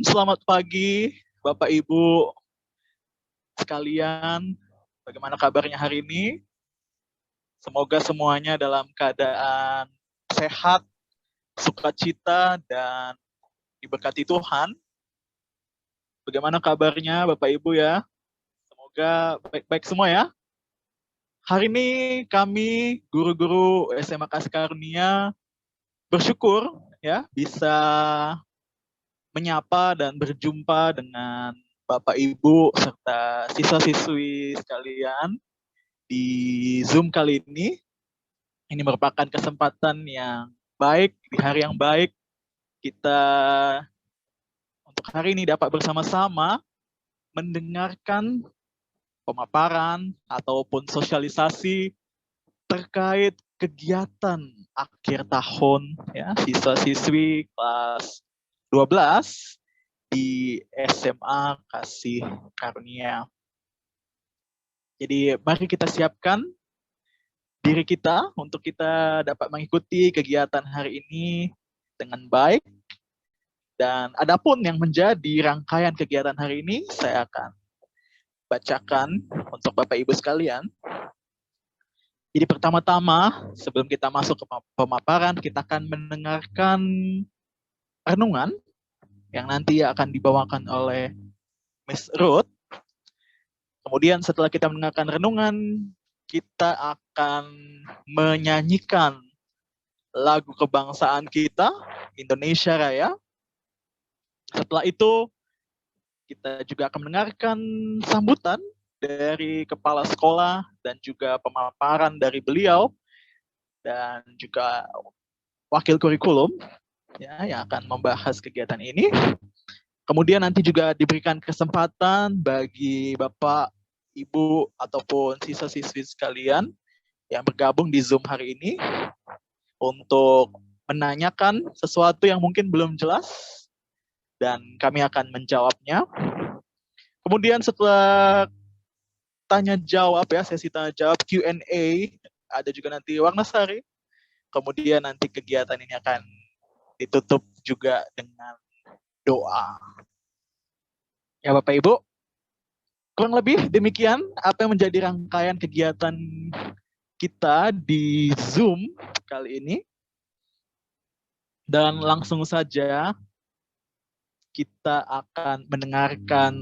Selamat pagi, Bapak Ibu sekalian. Bagaimana kabarnya hari ini? Semoga semuanya dalam keadaan sehat, sukacita, dan diberkati Tuhan. Bagaimana kabarnya Bapak Ibu ya? Semoga baik-baik semua ya. Hari ini kami guru-guru SMA Kasih Karunia bersyukur ya bisa menyapa dan berjumpa dengan Bapak Ibu serta siswa-siswi sekalian di Zoom kali ini. Ini merupakan kesempatan yang baik, di hari yang baik, kita untuk hari ini dapat bersama-sama mendengarkan pemaparan ataupun sosialisasi terkait kegiatan akhir tahun ya siswa-siswi kelas 12 di SMA Kasih Karunia. Jadi mari kita siapkan diri kita untuk kita dapat mengikuti kegiatan hari ini dengan baik. Dan adapun yang menjadi rangkaian kegiatan hari ini, saya akan bacakan untuk Bapak Ibu sekalian. Jadi pertama-tama, sebelum kita masuk ke pemaparan, kita akan mendengarkan renungan yang nanti akan dibawakan oleh Miss Ruth. Kemudian setelah kita mendengarkan renungan, kita akan menyanyikan lagu kebangsaan kita, Indonesia Raya. Setelah itu, kita juga akan mendengarkan sambutan dari kepala sekolah dan juga pemaparan dari beliau dan juga wakil kurikulum ya, yang akan membahas kegiatan ini. Kemudian nanti juga diberikan kesempatan bagi Bapak, Ibu, ataupun siswa-siswi sekalian yang bergabung di Zoom hari ini untuk menanyakan sesuatu yang mungkin belum jelas dan kami akan menjawabnya. Kemudian setelah tanya jawab ya, sesi tanya jawab Q&A, ada juga nanti warna sari. Kemudian nanti kegiatan ini akan ditutup juga dengan doa. Ya Bapak Ibu, kurang lebih demikian apa yang menjadi rangkaian kegiatan kita di Zoom kali ini. Dan langsung saja kita akan mendengarkan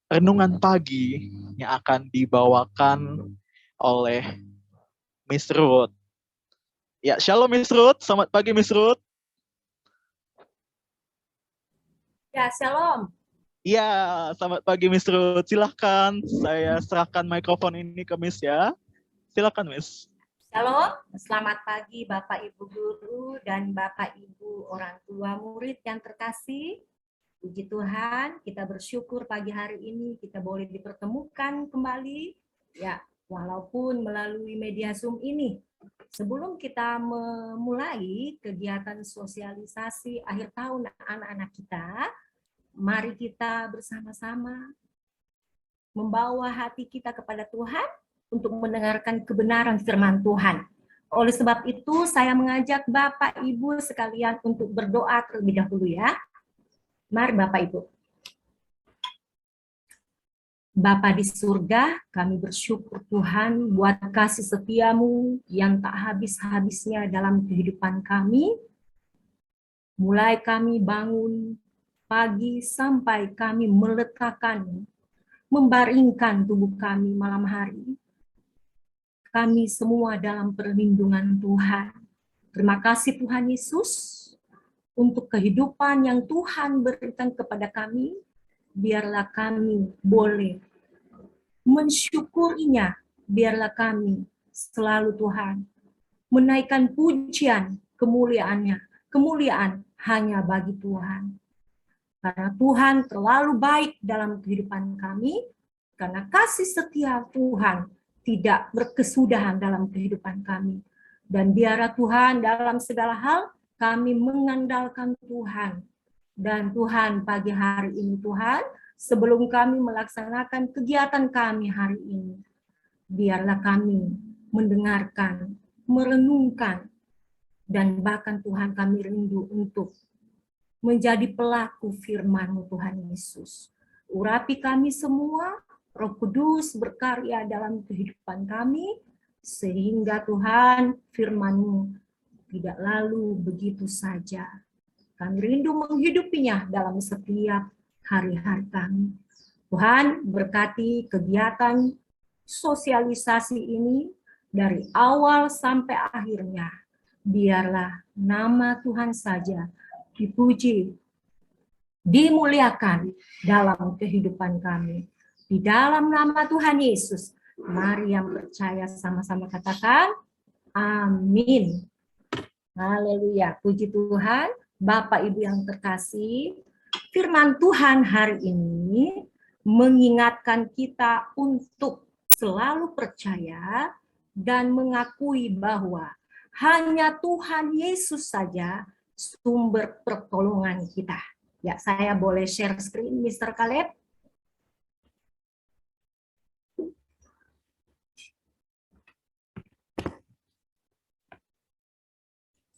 renungan pagi yang akan dibawakan oleh Miss Ruth. Ya, shalom Miss Ruth. Selamat pagi Miss Ruth. Ya, shalom. Ya, selamat pagi Miss Ruth. Silahkan saya serahkan mikrofon ini ke Miss ya. Silakan Miss. Shalom, selamat pagi Bapak Ibu Guru dan Bapak Ibu orang tua murid yang terkasih. Puji Tuhan, kita bersyukur pagi hari ini kita boleh dipertemukan kembali, ya, walaupun melalui media Zoom ini. Sebelum kita memulai kegiatan sosialisasi akhir tahun anak-anak kita, mari kita bersama-sama membawa hati kita kepada Tuhan untuk mendengarkan kebenaran firman Tuhan. Oleh sebab itu, saya mengajak Bapak Ibu sekalian untuk berdoa terlebih dahulu ya. Mari Bapak Ibu. Bapa di surga, kami bersyukur Tuhan buat kasih setiamu yang tak habis-habisnya dalam kehidupan kami. Mulai kami bangun pagi sampai kami meletakkan, membaringkan tubuh kami malam hari. Kami semua dalam perlindungan Tuhan. Terima kasih Tuhan Yesus untuk kehidupan yang Tuhan berikan kepada kami. Biarlah kami boleh mensyukurinya. Biarlah kami selalu Tuhan menaikkan pujian kemuliaannya. Kemuliaan hanya bagi Tuhan. Karena Tuhan terlalu baik dalam kehidupan kami. Karena kasih setia Tuhan tidak berkesudahan dalam kehidupan kami. Dan biarlah Tuhan dalam segala hal kami mengandalkan Tuhan. Dan Tuhan pagi hari ini Tuhan, sebelum kami melaksanakan kegiatan kami hari ini, biarlah kami mendengarkan, merenungkan, dan bahkan Tuhan kami rindu untuk menjadi pelaku firman-Mu Tuhan Yesus. Urapi kami semua, Roh Kudus berkarya dalam kehidupan kami, sehingga Tuhan firman-Mu tidak lalu begitu saja. Kami rindu menghidupinya dalam setiap hari-hari kami. Tuhan berkati kegiatan sosialisasi ini dari awal sampai akhirnya. Biarlah nama Tuhan saja dipuji, dimuliakan dalam kehidupan kami. Di dalam nama Tuhan Yesus, mari yang percaya sama-sama katakan, amin. Haleluya, puji Tuhan. Bapak Ibu yang terkasih, firman Tuhan hari ini mengingatkan kita untuk selalu percaya dan mengakui bahwa hanya Tuhan Yesus saja sumber pertolongan kita. Ya, saya boleh share screen, Mr. Caleb?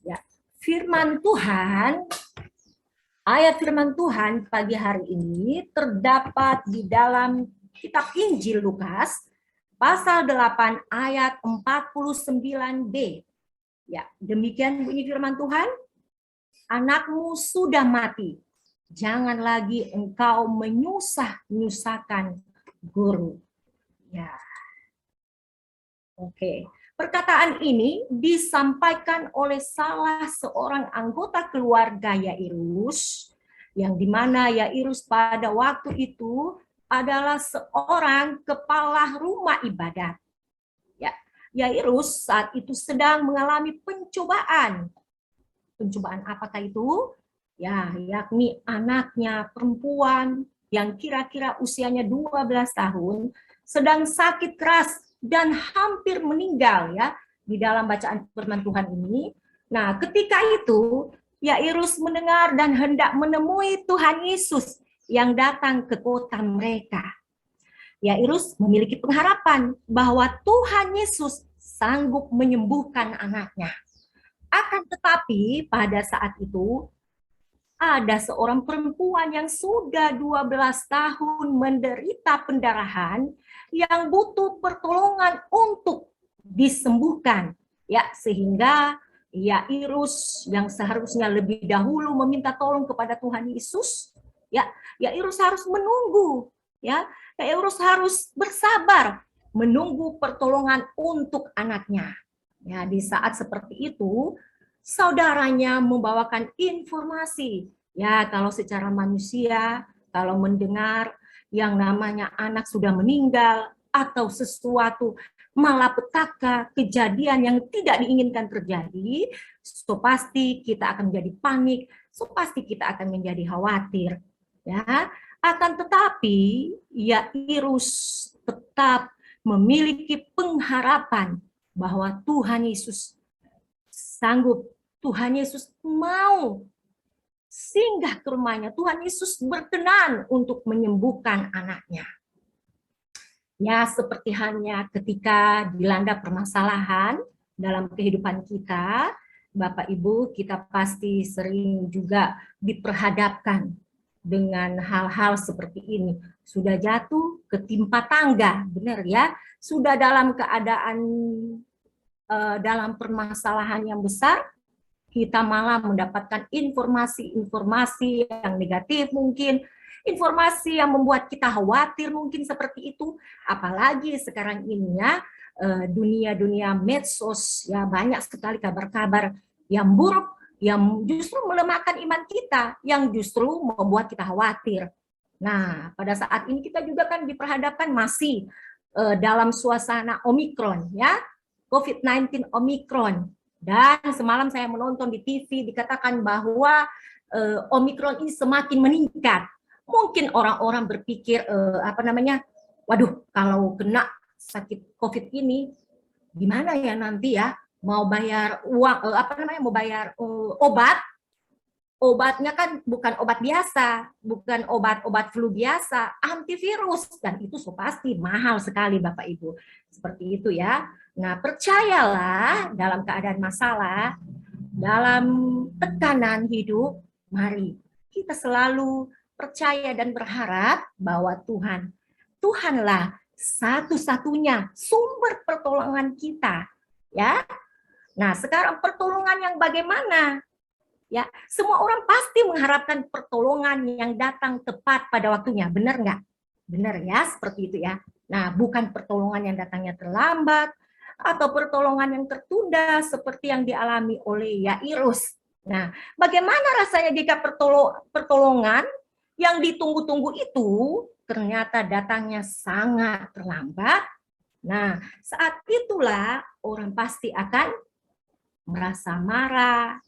Ya, firman Tuhan, ayat firman Tuhan pagi hari ini terdapat di dalam kitab Injil Lukas, pasal 8 ayat 49b. Ya, demikian bunyi firman Tuhan. Anakmu sudah mati. Jangan lagi engkau menyusah-nyusahkan guru. Ya. Oke. Perkataan ini disampaikan oleh salah seorang anggota keluarga Yairus, yang dimana Yairus pada waktu itu adalah seorang kepala rumah ibadat. Ya, Yairus saat itu sedang mengalami pencobaan. Pencobaan apakah itu? Ya, yakni anaknya perempuan yang kira-kira usianya 12 tahun sedang sakit keras dan hampir meninggal ya di dalam bacaan firman Tuhan ini. Nah, ketika itu Yairus mendengar dan hendak menemui Tuhan Yesus yang datang ke kota mereka. Yairus memiliki pengharapan bahwa Tuhan Yesus sanggup menyembuhkan anaknya. Akan tetapi pada saat itu ada seorang perempuan yang sudah 12 tahun menderita pendarahan yang butuh pertolongan untuk disembuhkan. Ya, sehingga Yairus yang seharusnya lebih dahulu meminta tolong kepada Tuhan Yesus, ya, Yairus harus menunggu, ya. Yairus harus bersabar menunggu pertolongan untuk anaknya. Ya, di saat seperti itu, saudaranya membawakan informasi. Ya, kalau secara manusia, kalau mendengar yang namanya anak sudah meninggal atau sesuatu malapetaka, kejadian yang tidak diinginkan terjadi, so pasti kita akan menjadi panik, so pasti kita akan menjadi khawatir. Ya, akan tetapi Yairus tetap memiliki pengharapan bahwa Tuhan Yesus sanggup, Tuhan Yesus mau singgah ke rumahnya. Tuhan Yesus berkenan untuk menyembuhkan anaknya. Ya, seperti halnya ketika dilanda permasalahan dalam kehidupan kita, Bapak Ibu, kita pasti sering juga diperhadapkan dengan hal-hal seperti ini. Sudah jatuh, ketimpa tangga, benar ya? Sudah dalam keadaan dalam permasalahan yang besar, kita malah mendapatkan informasi-informasi yang negatif mungkin, informasi yang membuat kita khawatir mungkin seperti itu. Apalagi sekarang ini ya, dunia-dunia medsos, ya banyak sekali kabar-kabar yang buruk, yang justru melemahkan iman kita, yang justru membuat kita khawatir. Nah, pada saat ini kita juga kan diperhadapkan masih dalam suasana Omikron, ya, COVID-19 Omikron. Dan semalam saya menonton di TV dikatakan bahwa Omikron ini semakin meningkat. Mungkin orang-orang berpikir waduh, kalau kena sakit COVID ini gimana ya nanti ya, mau bayar uang mau bayar obat. Obatnya kan bukan obat biasa, bukan obat flu biasa, antivirus, dan itu so pasti mahal sekali Bapak Ibu. Seperti itu ya. Nah, percayalah dalam keadaan masalah, dalam tekanan hidup, mari kita selalu percaya dan berharap bahwa Tuhanlah satu-satunya sumber pertolongan kita, ya. Nah, sekarang pertolongan yang bagaimana? Ya, semua orang pasti mengharapkan pertolongan yang datang tepat pada waktunya, benar nggak? Benar ya, seperti itu ya. Nah, bukan pertolongan yang datangnya terlambat atau pertolongan yang tertunda seperti yang dialami oleh Yairus. Nah, bagaimana rasanya jika pertolongan yang ditunggu-tunggu itu ternyata datangnya sangat terlambat? Nah, saat itulah orang pasti akan merasa marah,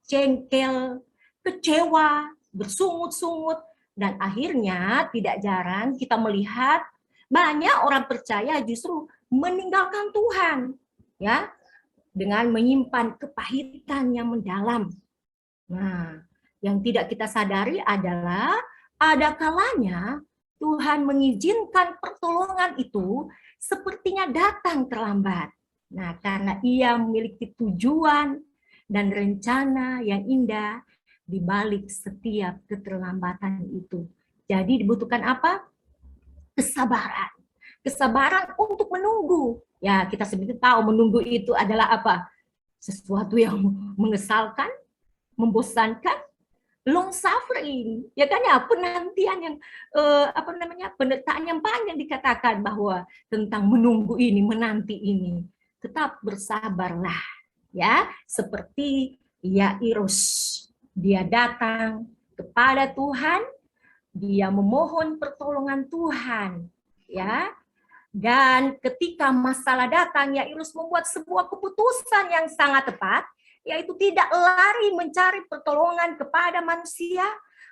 jengkel, kecewa, bersungut-sungut, dan akhirnya tidak jarang kita melihat banyak orang percaya justru meninggalkan Tuhan, ya, dengan menyimpan kepahitan yang mendalam. Nah, yang tidak kita sadari adalah ada kalanya Tuhan mengizinkan pertolongan itu sepertinya datang terlambat. Nah, karena Ia memiliki tujuan dan rencana yang indah di balik setiap keterlambatan itu. Jadi dibutuhkan apa? Kesabaran. Kesabaran untuk menunggu. Ya, kita sebenarnya tahu menunggu itu adalah apa? Sesuatu yang mengesalkan, membosankan, long suffering, ya kan ya, penantian yang penderitaan yang panjang dikatakan bahwa tentang menunggu ini, menanti ini. Tetap bersabarlah, ya, seperti Yairus. Dia datang kepada Tuhan, dia memohon pertolongan Tuhan, ya. Dan ketika masalah datang, Yairus membuat sebuah keputusan yang sangat tepat, yaitu tidak lari mencari pertolongan kepada manusia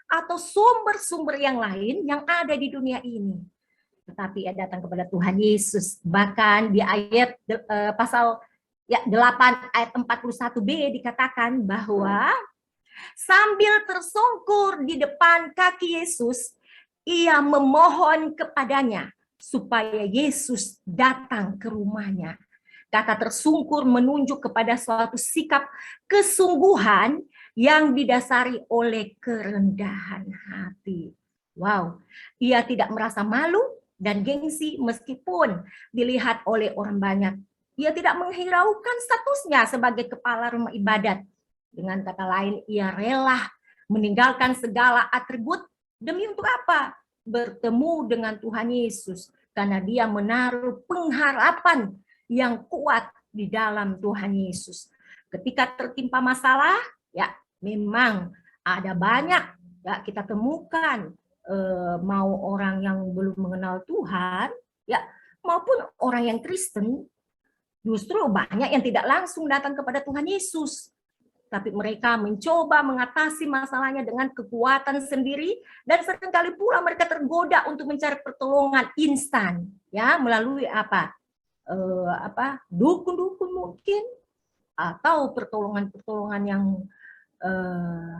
atau sumber-sumber yang lain yang ada di dunia ini. Tetapi ia datang kepada Tuhan Yesus. Bahkan di ayat pasal 8 ayat 41b dikatakan bahwa sambil tersungkur di depan kaki Yesus, ia memohon kepadanya supaya Yesus datang ke rumahnya. Kata tersungkur menunjuk kepada suatu sikap kesungguhan yang didasari oleh kerendahan hati. Wow, ia tidak merasa malu dan gengsi meskipun dilihat oleh orang banyak. Ia tidak menghiraukan statusnya sebagai kepala rumah ibadat. Dengan kata lain, ia rela meninggalkan segala atribut demi untuk apa? Bertemu dengan Tuhan Yesus, karena dia menaruh pengharapan yang kuat di dalam Tuhan Yesus. Ketika tertimpa masalah, ya memang ada banyak ya kita temukan, mau orang yang belum mengenal Tuhan, ya maupun orang yang Kristen, justru banyak yang tidak langsung datang kepada Tuhan Yesus. Tapi mereka mencoba mengatasi masalahnya dengan kekuatan sendiri, dan seringkali pula mereka tergoda untuk mencari pertolongan instan, ya melalui dukun-dukun mungkin, atau pertolongan-pertolongan yang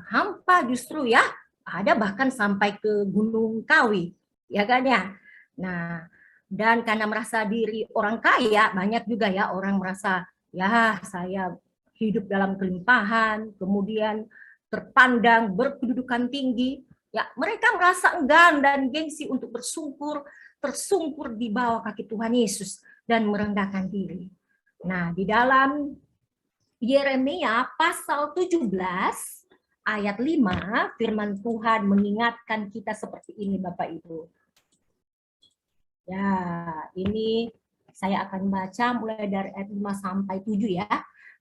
hampa justru ya, ada bahkan sampai ke Gunung Kawi, ya kan ya. Nah, dan karena merasa diri orang kaya, banyak juga ya orang merasa ya saya hidup dalam kelimpahan, kemudian terpandang berkedudukan tinggi, ya mereka merasa enggan dan gengsi untuk tersungkur di bawah kaki Tuhan Yesus dan merendahkan diri. Nah, di dalam Yeremia pasal 17 ayat 5, firman Tuhan mengingatkan kita seperti ini Bapak Ibu. Ya, ini saya akan baca mulai dari ayat 5 sampai 7 ya.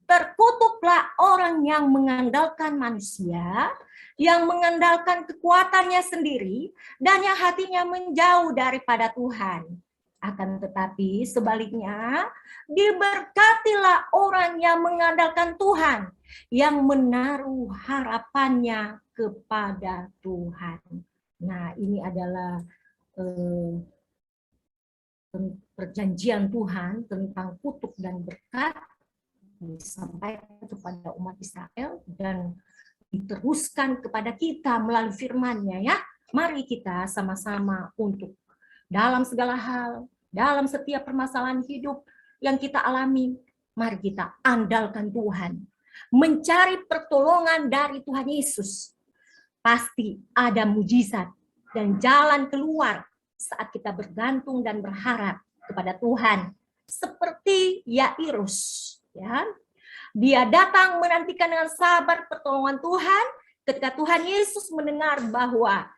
Terkutuklah orang yang mengandalkan manusia, yang mengandalkan kekuatannya sendiri, dan yang hatinya menjauh daripada Tuhan. Akan tetapi sebaliknya, diberkatilah orang yang mengandalkan Tuhan, yang menaruh harapannya kepada Tuhan. Nah, ini adalah perjanjian Tuhan tentang kutuk dan berkat disampaikan kepada umat Israel dan diteruskan kepada kita melalui firman-Nya ya. Mari kita sama-sama untuk dalam segala hal, dalam setiap permasalahan hidup yang kita alami, mari kita andalkan Tuhan, mencari pertolongan dari Tuhan Yesus. pasti ada mujizat dan jalan keluar saat kita bergantung dan berharap kepada Tuhan. Seperti Yairus, ya. Dia datang menantikan dengan sabar pertolongan Tuhan ketika Tuhan Yesus mendengar bahwa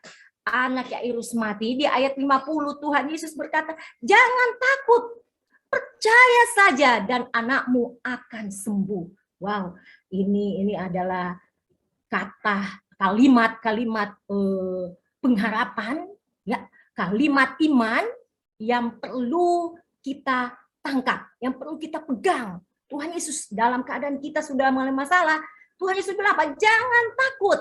anak Yairus mati. Di ayat 50 Tuhan Yesus berkata, "Jangan takut, percaya saja dan anakmu akan sembuh." Wow, ini adalah kalimat-kalimat pengharapan, ya, kalimat iman yang perlu kita tangkap, yang perlu kita pegang. Tuhan Yesus dalam keadaan kita sudah mengalami masalah, Tuhan Yesus bilang apa? Jangan takut,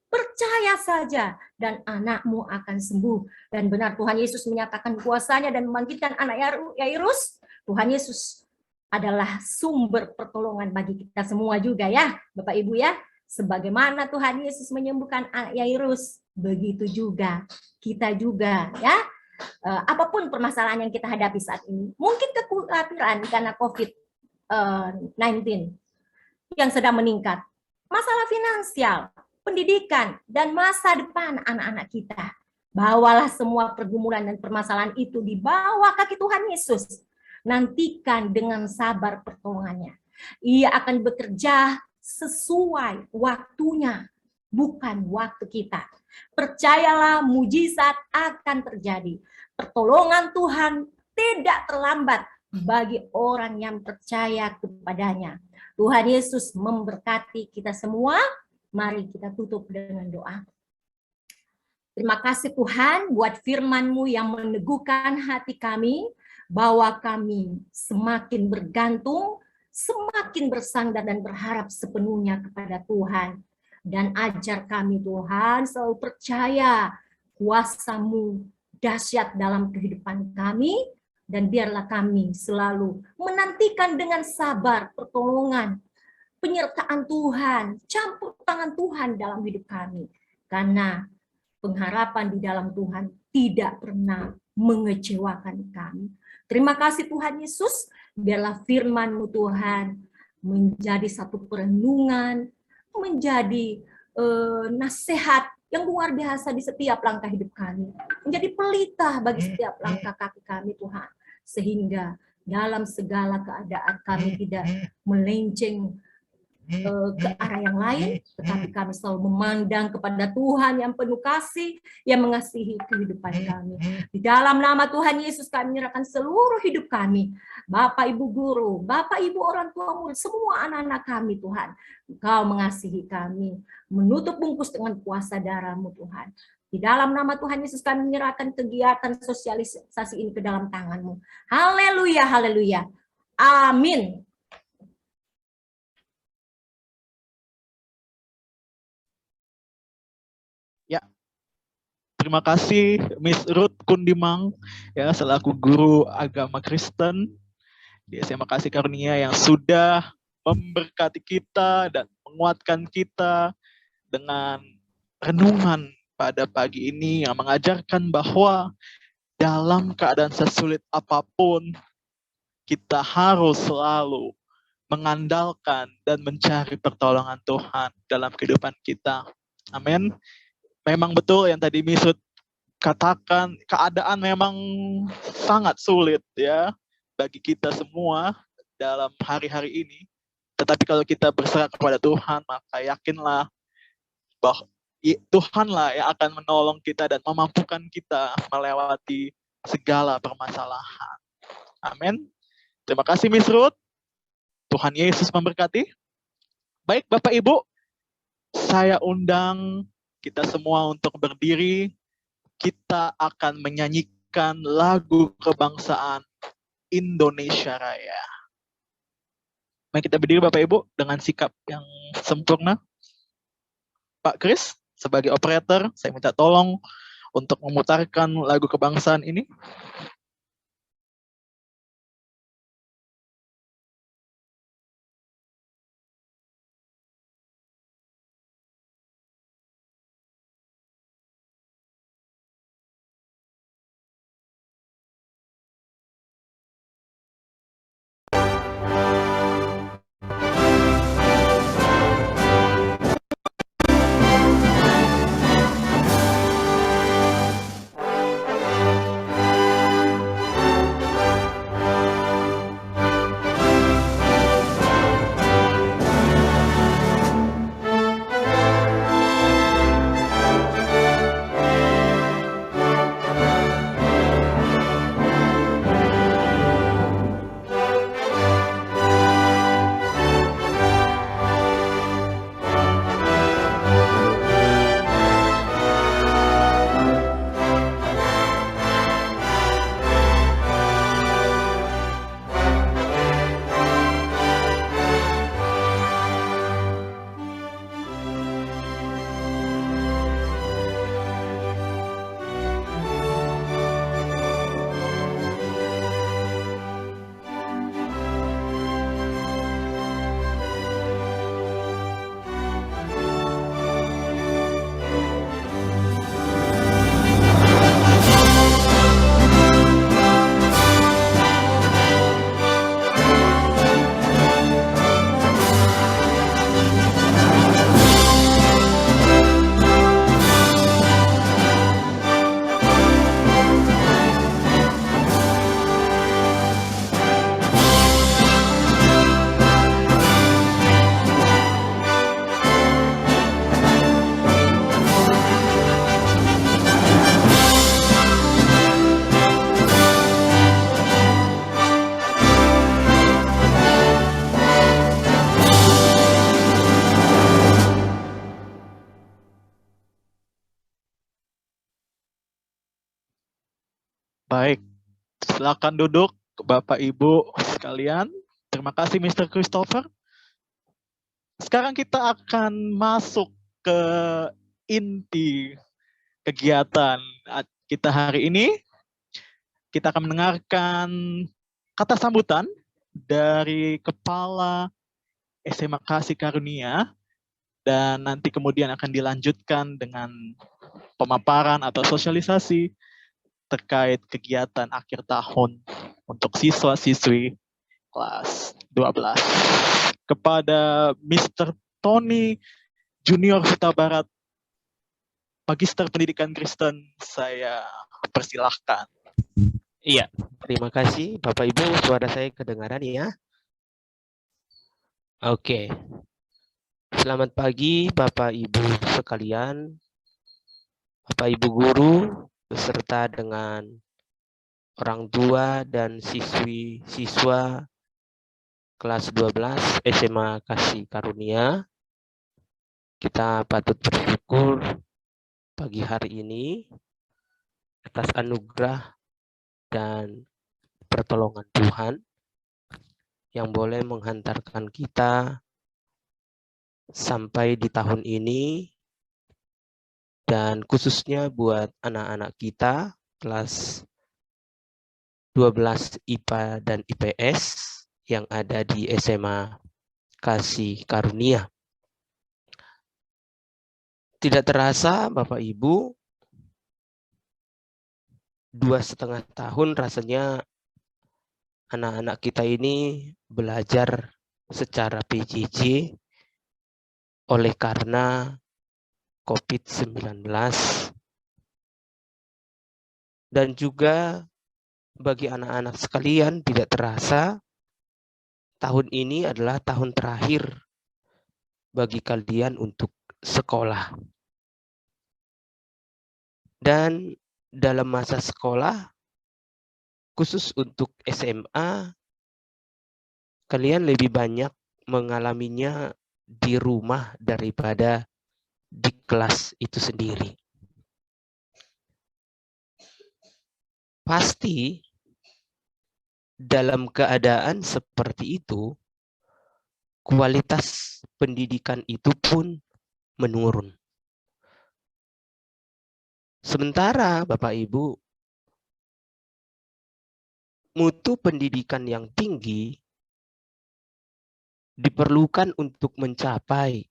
percaya saja dan anakmu akan sembuh. Dan benar Tuhan Yesus menyatakan kuasanya dan membangkitkan anak Yairus. Tuhan Yesus adalah sumber pertolongan bagi kita semua juga ya, Bapak Ibu ya. Sebagaimana Tuhan Yesus menyembuhkan anak Yairus, begitu juga kita juga ya. Apapun permasalahan yang kita hadapi saat ini, mungkin kekhawatiran karena COVID-19 yang sedang meningkat, masalah finansial, pendidikan, dan masa depan anak-anak kita. Bawalah semua pergumulan dan permasalahan itu di bawah kaki Tuhan Yesus. Nantikan dengan sabar pertolongannya. Ia akan bekerja sesuai waktunya, bukan waktu kita. Percayalah, mujizat akan terjadi. Pertolongan Tuhan tidak terlambat bagi orang yang percaya kepadanya. Tuhan Yesus memberkati kita semua. Mari kita tutup dengan doa. Terima kasih Tuhan buat firman-Mu yang meneguhkan hati kami, bahwa kami semakin bergantung, semakin bersandar dan berharap sepenuhnya kepada Tuhan. Dan ajar kami Tuhan selalu percaya kuasa-Mu dahsyat dalam kehidupan kami, dan biarlah kami selalu menantikan dengan sabar pertolongan, penyertaan Tuhan, campur tangan Tuhan dalam hidup kami. Karena pengharapan di dalam Tuhan tidak pernah mengecewakan kami. Terima kasih Tuhan Yesus, biarlah firman-Mu Tuhan menjadi satu perenungan, menjadi nasihat yang luar biasa di setiap langkah hidup kami. Menjadi pelita bagi setiap langkah kaki kami Tuhan. Sehingga dalam segala keadaan kami tidak melenceng ke arah yang lain, tetapi kami selalu memandang kepada Tuhan yang penuh kasih, yang mengasihi kehidupan kami. Di dalam nama Tuhan Yesus kami menyerahkan seluruh hidup kami. Bapak Ibu guru, Bapak Ibu orang tua murid, semua anak-anak kami Tuhan. Engkau mengasihi kami, menutup bungkus dengan kuasa darah-Mu Tuhan. Di dalam nama Tuhan Yesus kami menyerahkan kegiatan sosialisasi ini ke dalam tangan-Mu. Haleluya, haleluya. Amin. Ya, terima kasih Miss Ruth Kundimang ya, selaku guru agama Kristen di SMA Kasih Karunia yang sudah memberkati kita dan menguatkan kita dengan renungan pada pagi ini yang mengajarkan bahwa dalam keadaan sesulit apapun kita harus selalu mengandalkan dan mencari pertolongan Tuhan dalam kehidupan kita. Amin. Memang betul yang tadi Misut katakan, keadaan memang sangat sulit ya bagi kita semua dalam hari-hari ini. Tetapi kalau kita berserah kepada Tuhan, maka yakinlah bahwa Tuhanlah yang akan menolong kita dan memampukan kita melewati segala permasalahan. Amin. Terima kasih Miss Ruth. Tuhan Yesus memberkati. Baik Bapak Ibu, saya undang kita semua untuk berdiri. Kita akan menyanyikan lagu kebangsaan Indonesia Raya. Mari kita berdiri Bapak Ibu dengan sikap yang sempurna. Pak Kris, sebagai operator, saya minta tolong untuk memutarkan lagu kebangsaan ini. Baik, silakan duduk Bapak Ibu sekalian. Terima kasih Mr. Christopher. Sekarang kita akan masuk ke inti kegiatan kita hari ini. Kita akan mendengarkan kata sambutan dari Kepala SMA Kasih Karunia, dan nanti kemudian akan dilanjutkan dengan pemaparan atau sosialisasi terkait kegiatan akhir tahun untuk siswa-siswi kelas 12. Kepada Mr. Tony Junior Huta Barat, Magister Pendidikan Kristen, saya persilahkan. Iya, terima kasih Bapak Ibu, suara saya kedengaran ya. Oke. Selamat pagi Bapak Ibu sekalian, Bapak Ibu guru, beserta dengan orang tua dan siswa kelas 12 SMA Kasih Karunia. Kita patut bersyukur pagi hari ini atas anugerah dan pertolongan Tuhan yang boleh menghantarkan kita sampai di tahun ini, dan khususnya buat anak-anak kita kelas 12 IPA dan IPS yang ada di SMA Kasih Karunia. Tidak terasa Bapak Ibu, 2,5 tahun rasanya anak-anak kita ini belajar secara PJJ oleh karena COVID-19. Dan juga bagi anak-anak sekalian tidak terasa tahun ini adalah tahun terakhir bagi kalian untuk sekolah. Dan dalam masa sekolah, khusus untuk SMA, kalian lebih banyak mengalaminya di rumah daripada di kelas itu sendiri. Pasti dalam keadaan seperti itu, kualitas pendidikan itu pun menurun. Sementara Bapak Ibu, mutu pendidikan yang tinggi diperlukan untuk mencapai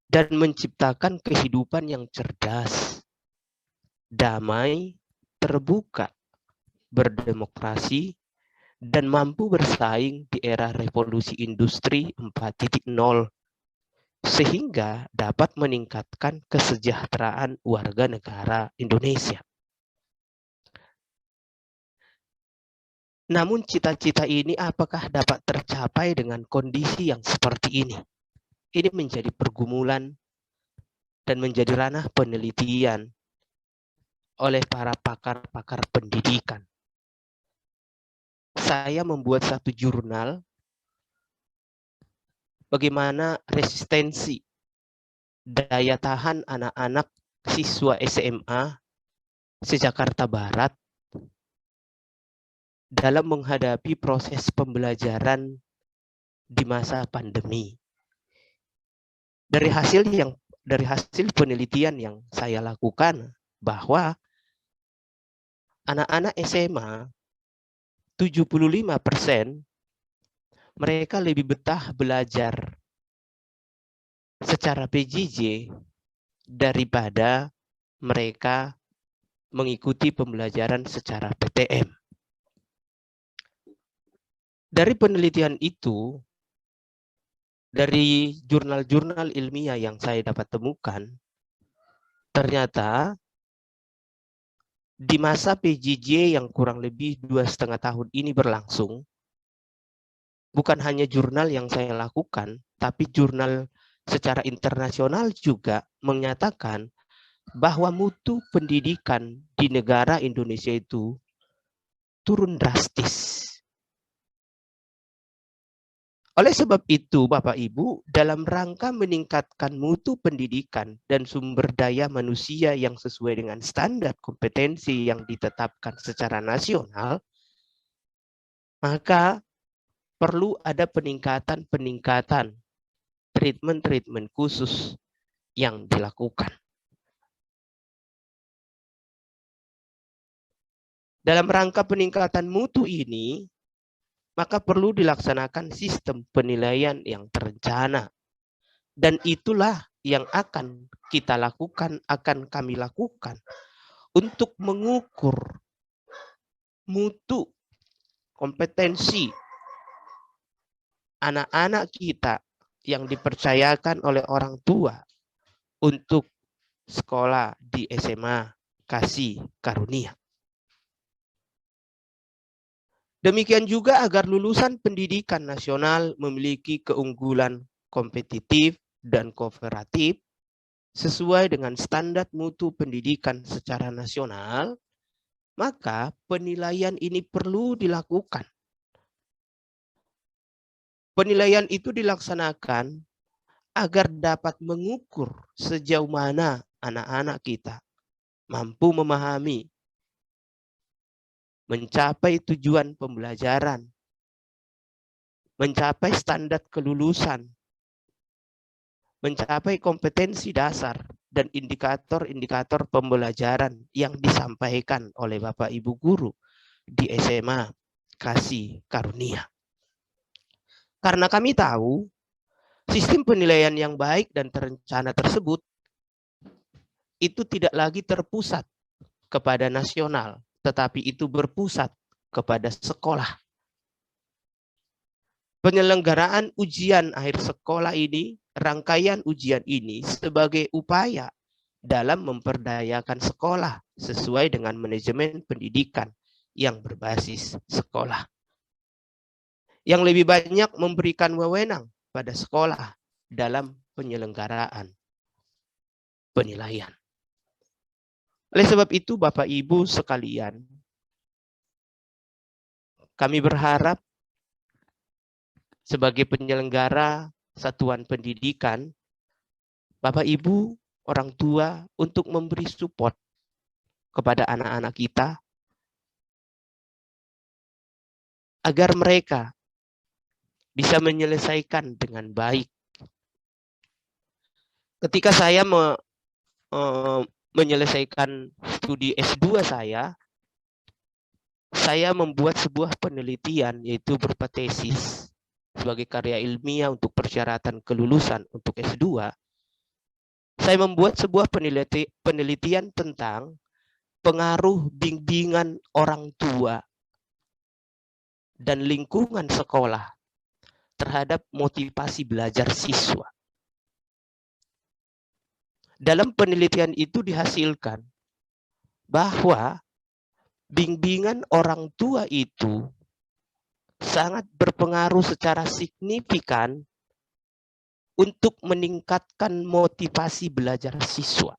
dan menciptakan kehidupan yang cerdas, damai, terbuka, berdemokrasi, dan mampu bersaing di era revolusi industri 4.0, sehingga dapat meningkatkan kesejahteraan warga negara Indonesia. Namun cita-cita ini apakah dapat tercapai dengan kondisi yang seperti ini? Ini menjadi pergumulan dan menjadi ranah penelitian oleh para pakar-pakar pendidikan. Saya membuat satu jurnal bagaimana resistensi daya tahan anak-anak siswa SMA se-Jakarta Barat dalam menghadapi proses pembelajaran di masa pandemi. Dari hasil penelitian yang saya lakukan, bahwa anak-anak SMA 75% mereka lebih betah belajar secara PJJ daripada mereka mengikuti pembelajaran secara PTM. Dari penelitian itu, dari jurnal-jurnal ilmiah yang saya dapat temukan, ternyata di masa PJJ yang kurang lebih 2,5 tahun ini berlangsung, bukan hanya jurnal yang saya lakukan, tapi jurnal secara internasional juga menyatakan bahwa mutu pendidikan di negara Indonesia itu turun drastis. Oleh sebab itu, Bapak Ibu, dalam rangka meningkatkan mutu pendidikan dan sumber daya manusia yang sesuai dengan standar kompetensi yang ditetapkan secara nasional, maka perlu ada peningkatan treatment khusus yang dilakukan. Dalam rangka peningkatan mutu ini, maka perlu dilaksanakan sistem penilaian yang terencana. Dan itulah yang akan kami lakukan untuk mengukur mutu kompetensi anak-anak kita yang dipercayakan oleh orang tua untuk sekolah di SMA Kasih Karunia. Demikian juga agar lulusan pendidikan nasional memiliki keunggulan kompetitif dan kooperatif sesuai dengan standar mutu pendidikan secara nasional, maka penilaian ini perlu dilakukan. Penilaian itu dilaksanakan agar dapat mengukur sejauh mana anak-anak kita mampu memahami, mencapai tujuan pembelajaran, mencapai standar kelulusan, mencapai kompetensi dasar, dan indikator-indikator pembelajaran yang disampaikan oleh Bapak Ibu guru di SMA Kasih Karunia. Karena kami tahu sistem penilaian yang baik dan terencana tersebut itu tidak lagi terpusat kepada nasional, tetapi itu berpusat kepada sekolah. Penyelenggaraan ujian akhir sekolah ini, rangkaian ujian ini sebagai upaya dalam memperdayakan sekolah sesuai dengan manajemen pendidikan yang berbasis sekolah. Yang lebih banyak memberikan wewenang pada sekolah dalam penyelenggaraan penilaian. Oleh sebab itu, Bapak Ibu sekalian, kami berharap sebagai penyelenggara satuan pendidikan, Bapak Ibu, orang tua untuk memberi support kepada anak-anak kita agar mereka bisa menyelesaikan dengan baik. Ketika saya menyelesaikan studi S2 saya membuat sebuah penelitian yaitu berupa tesis sebagai karya ilmiah untuk persyaratan kelulusan untuk S2. Saya membuat sebuah penelitian tentang pengaruh bimbingan orang tua dan lingkungan sekolah terhadap motivasi belajar siswa. Dalam penelitian itu dihasilkan bahwa bimbingan orang tua itu sangat berpengaruh secara signifikan untuk meningkatkan motivasi belajar siswa.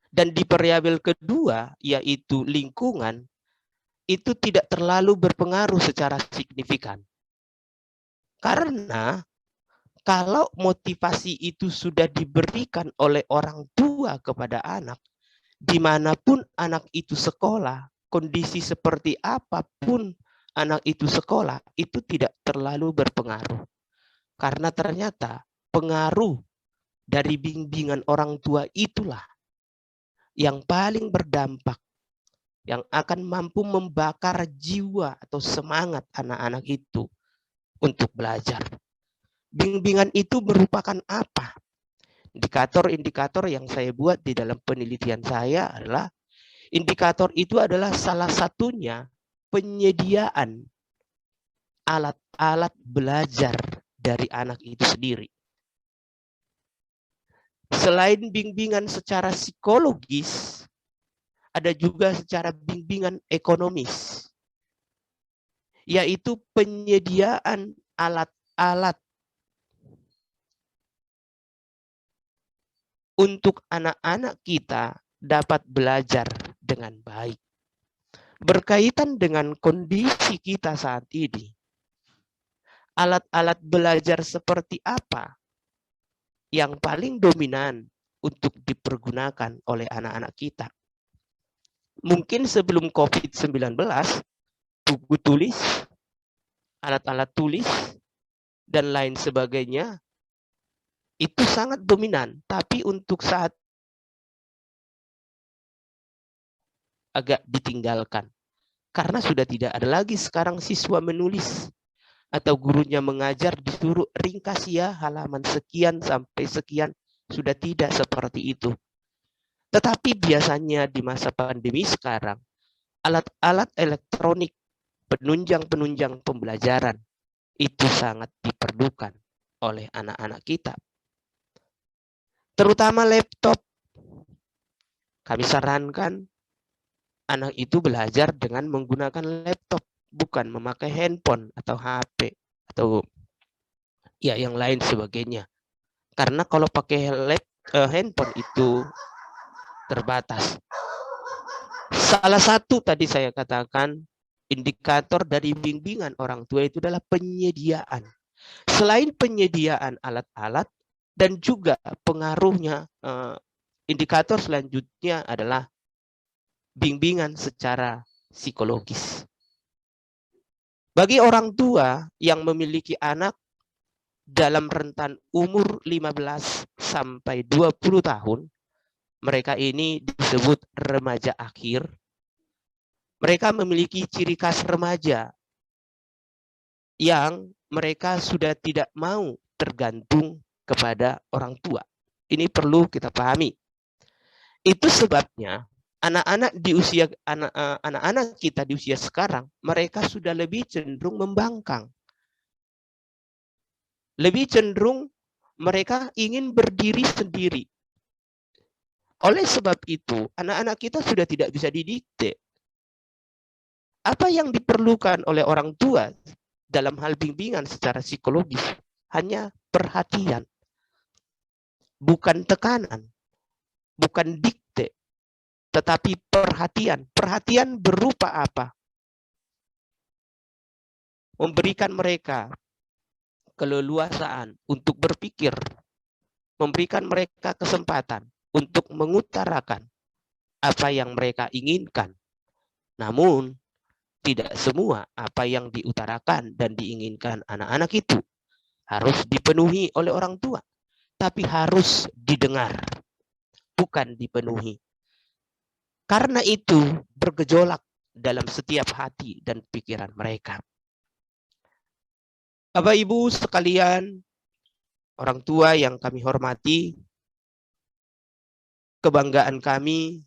Dan di variabel kedua, yaitu lingkungan, itu tidak terlalu berpengaruh secara signifikan. Karena kalau motivasi itu sudah diberikan oleh orang tua kepada anak, dimanapun anak itu sekolah, kondisi seperti apapun anak itu sekolah, itu tidak terlalu berpengaruh. Karena ternyata pengaruh dari bimbingan orang tua itulah yang paling berdampak, yang akan mampu membakar jiwa atau semangat anak-anak itu untuk belajar. Bimbingan itu merupakan apa? Indikator-indikator yang saya buat di dalam penelitian saya adalah indikator itu adalah salah satunya penyediaan alat-alat belajar dari anak itu sendiri. Selain bimbingan secara psikologis, ada juga secara bimbingan ekonomis, yaitu penyediaan alat-alat untuk anak-anak kita dapat belajar dengan baik. Berkaitan dengan kondisi kita saat ini, alat-alat belajar seperti apa yang paling dominan untuk dipergunakan oleh anak-anak kita. Mungkin sebelum COVID-19, buku tulis, alat-alat tulis, dan lain sebagainya itu sangat dominan. Tapi untuk saat agak ditinggalkan. Karena sudah tidak ada lagi sekarang siswa menulis atau gurunya mengajar disuruh ringkas ya halaman sekian sampai sekian. Sudah tidak seperti itu. Tetapi biasanya di masa pandemi sekarang, alat-alat elektronik, penunjang-penunjang pembelajaran itu sangat diperlukan oleh anak-anak kita. Terutama laptop. Kami sarankan anak itu belajar dengan menggunakan laptop, bukan memakai handphone atau HP atau ya yang lain sebagainya. Karena kalau pakai handphone itu terbatas. Salah satu tadi saya katakan indikator dari bimbingan orang tua itu adalah penyediaan. Selain penyediaan alat-alat dan juga pengaruhnya, indikator selanjutnya adalah bimbingan secara psikologis. Bagi orang tua yang memiliki anak dalam rentan umur 15 sampai 20 tahun, mereka ini disebut remaja akhir. Mereka memiliki ciri khas remaja yang mereka sudah tidak mau tergantung kepada orang tua. Ini perlu kita pahami. Itu sebabnya anak-anak di usia anak-anak kita di usia sekarang, mereka sudah lebih cenderung membangkang. Lebih cenderung mereka ingin berdiri sendiri. Oleh sebab itu, anak-anak kita sudah tidak bisa didikte. Apa yang diperlukan oleh orang tua dalam hal bimbingan secara psikologis hanya perhatian, bukan tekanan, bukan dikte, tetapi perhatian. Perhatian berupa apa? Memberikan mereka keleluasaan untuk berpikir, memberikan mereka kesempatan untuk mengutarakan apa yang mereka inginkan. Namun, tidak semua apa yang diutarakan dan diinginkan anak-anak itu harus dipenuhi oleh orang tua, tapi harus didengar, bukan dipenuhi. Karena itu bergejolak dalam setiap hati dan pikiran mereka. Bapak Ibu sekalian, orang tua yang kami hormati, kebanggaan kami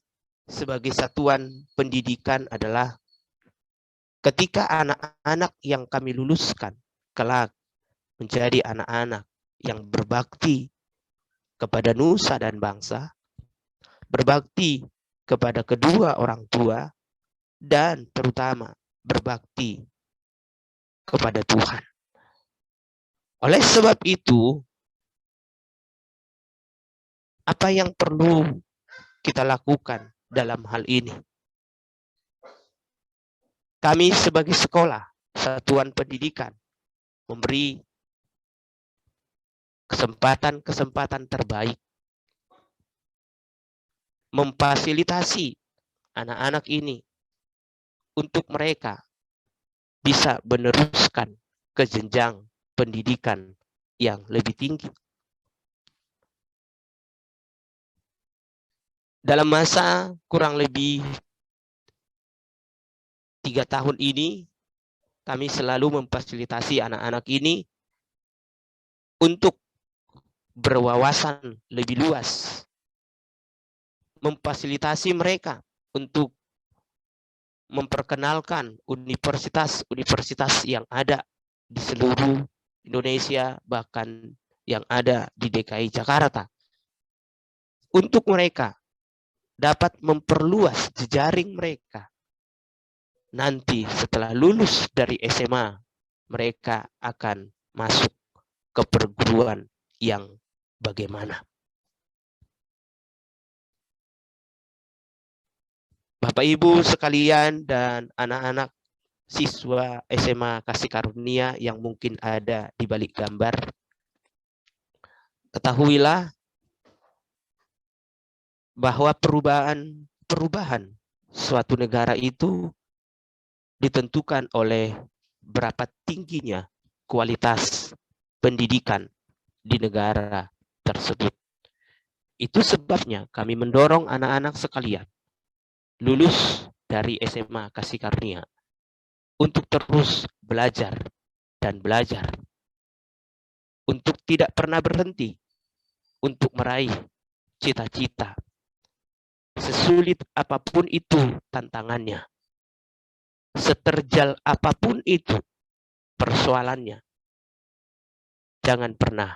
sebagai satuan pendidikan adalah ketika anak-anak yang kami luluskan kelak menjadi anak-anak yang berbakti kepada nusa dan bangsa, berbakti kepada kedua orang tua, dan terutama berbakti kepada Tuhan. Oleh sebab itu, apa yang perlu kita lakukan dalam hal ini? Kami sebagai sekolah, satuan pendidikan, memberi kesempatan-kesempatan terbaik, memfasilitasi anak-anak ini untuk mereka bisa meneruskan ke jenjang pendidikan yang lebih tinggi. Dalam masa kurang lebih 3 tahun ini, kami selalu memfasilitasi anak-anak ini untuk berwawasan lebih luas. Memfasilitasi mereka untuk memperkenalkan universitas-universitas yang ada di seluruh Indonesia, bahkan yang ada di DKI Jakarta. Untuk mereka dapat memperluas jejaring mereka. Nanti setelah lulus dari SMA, mereka akan masuk ke perguruan yang bagaimana. Bapak Ibu sekalian dan anak-anak siswa SMA Kasih Karunia yang mungkin ada di balik gambar, ketahuilah bahwa perubahan suatu negara itu ditentukan oleh berapa tingginya kualitas pendidikan di negara tersebut. Itu sebabnya kami mendorong anak-anak sekalian lulus dari SMA Kasih Karunia untuk terus belajar dan belajar, untuk tidak pernah berhenti untuk meraih cita-cita. Sesulit apapun itu tantangannya, seterjal apapun itu persoalannya, jangan pernah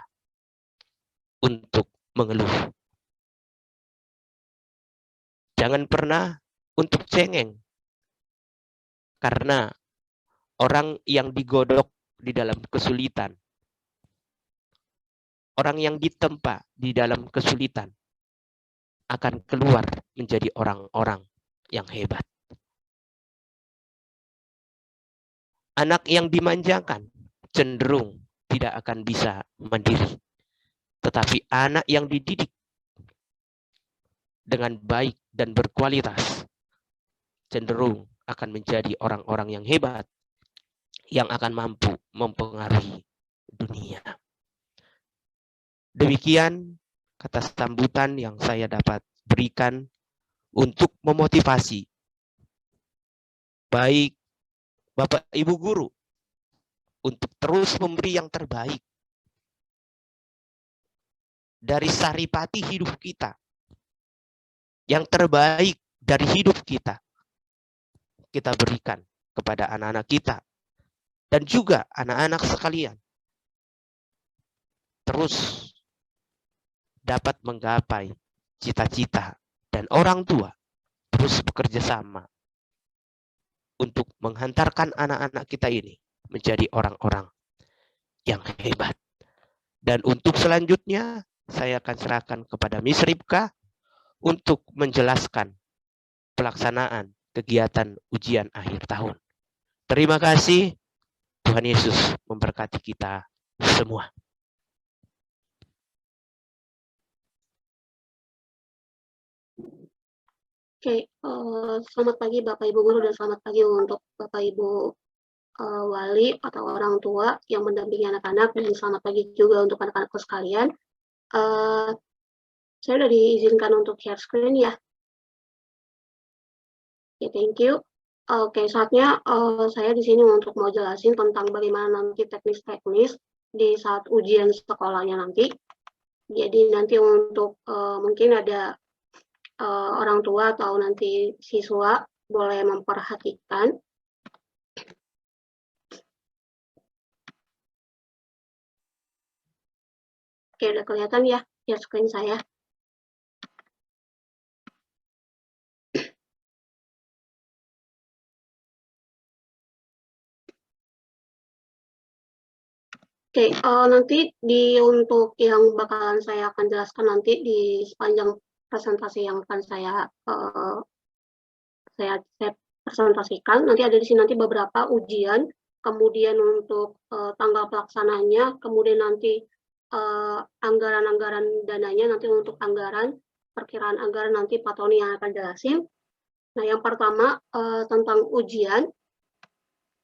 untuk mengeluh. Jangan pernah untuk cengeng, karena orang yang digodok di dalam kesulitan, orang yang ditempa di dalam kesulitan, akan keluar menjadi orang-orang yang hebat. Anak yang dimanjakan cenderung tidak akan bisa mandiri. Tetapi anak yang dididik dengan baik dan berkualitas cenderung akan menjadi orang-orang yang hebat, yang akan mampu mempengaruhi dunia. Demikian kata sambutan yang saya dapat berikan untuk memotivasi baik Bapak Ibu guru untuk terus memberi yang terbaik dari saripati hidup kita, yang terbaik dari hidup kita berikan kepada anak-anak kita dan juga anak-anak sekalian terus dapat menggapai cita-cita, dan orang tua terus bekerja sama untuk menghantarkan anak-anak kita ini menjadi orang-orang yang hebat. Dan untuk selanjutnya saya akan serahkan kepada Miss Ripka untuk menjelaskan pelaksanaan kegiatan ujian akhir tahun. Terima kasih. Tuhan Yesus memberkati kita semua. Oke, selamat pagi Bapak Ibu Guru dan selamat pagi untuk Bapak Ibu wali atau orang tua yang mendampingi anak-anak, dan selamat pagi juga untuk anak-anakku sekalian. Saya sudah diizinkan untuk share screen ya. Oke, thank you. Oke, saatnya saya di sini untuk mau jelasin tentang bagaimana nanti teknis-teknis di saat ujian sekolahnya nanti. Jadi nanti untuk mungkin ada orang tua atau nanti siswa boleh memperhatikan. Oke, udah kelihatan ya screen saya. Oke, nanti untuk yang bakalan saya akan jelaskan nanti di sepanjang presentasi yang akan saya presentasikan, nanti ada di sini nanti beberapa ujian, kemudian untuk tanggal pelaksananya, kemudian nanti anggaran-anggaran dananya, nanti untuk anggaran, perkiraan anggaran nanti Pak Tony yang akan jelasin. Nah, yang pertama tentang ujian.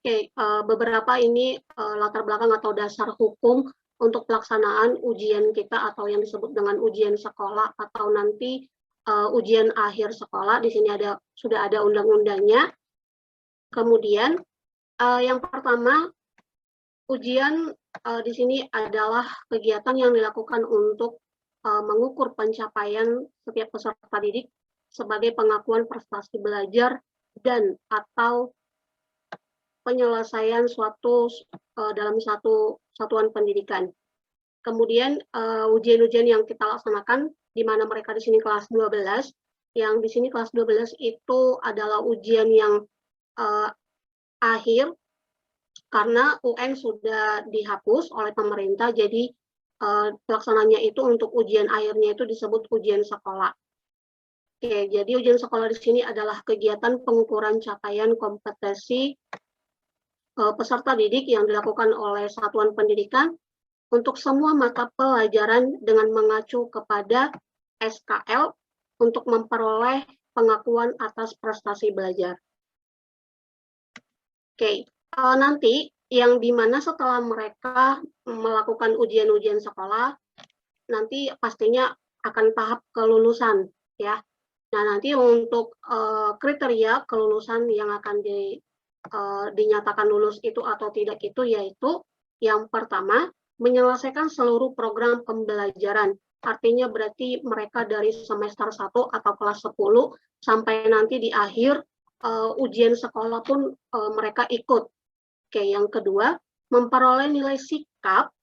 Oke, beberapa ini latar belakang atau dasar hukum untuk pelaksanaan ujian kita atau yang disebut dengan ujian sekolah atau nanti ujian akhir sekolah. Di sini sudah ada undang-undangnya. Kemudian yang pertama, ujian di sini adalah kegiatan yang dilakukan untuk mengukur pencapaian setiap peserta didik sebagai pengakuan prestasi belajar dan atau penyelesaian dalam satu satuan pendidikan. Kemudian ujian-ujian yang kita laksanakan, di mana mereka di sini kelas 12, yang di sini kelas 12 itu adalah ujian yang akhir, karena UN sudah dihapus oleh pemerintah, jadi pelaksananya itu untuk ujian akhirnya itu disebut ujian sekolah. Oke, jadi ujian sekolah di sini adalah kegiatan pengukuran capaian kompetensi peserta didik yang dilakukan oleh satuan pendidikan untuk semua mata pelajaran dengan mengacu kepada SKL untuk memperoleh pengakuan atas prestasi belajar. Oke, nanti yang dimana setelah mereka melakukan ujian-ujian sekolah, nanti pastinya akan tahap kelulusan, ya. Nah, nanti untuk kriteria kelulusan yang akan dinyatakan lulus itu atau tidak itu, yaitu yang pertama, menyelesaikan seluruh program pembelajaran. Artinya berarti mereka dari semester 1 atau kelas 10 sampai nanti di akhir ujian sekolah pun mereka ikut. Oke, yang kedua, memperoleh nilai sikap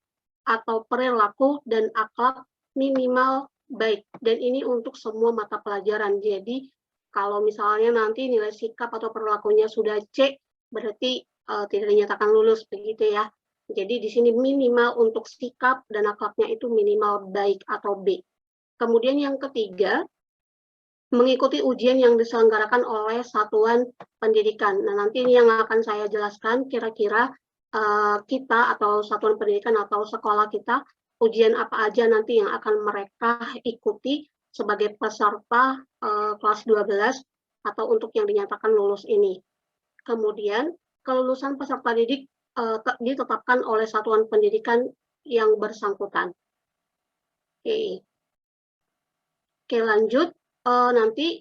atau perilaku dan akhlak minimal baik. Dan ini untuk semua mata pelajaran. Jadi kalau misalnya nanti nilai sikap atau perilakunya sudah C, berarti tidak dinyatakan lulus, begitu ya. Jadi di sini minimal untuk sikap dan akhlaknya itu minimal baik atau B. Kemudian yang ketiga, mengikuti ujian yang diselenggarakan oleh satuan pendidikan. Nah, nanti ini yang akan saya jelaskan kira-kira kita atau satuan pendidikan atau sekolah kita, ujian apa aja nanti yang akan mereka ikuti sebagai peserta kelas 12 atau untuk yang dinyatakan lulus ini. Kemudian, kelulusan peserta didik ditetapkan oleh satuan pendidikan yang bersangkutan. Oke, lanjut. Nanti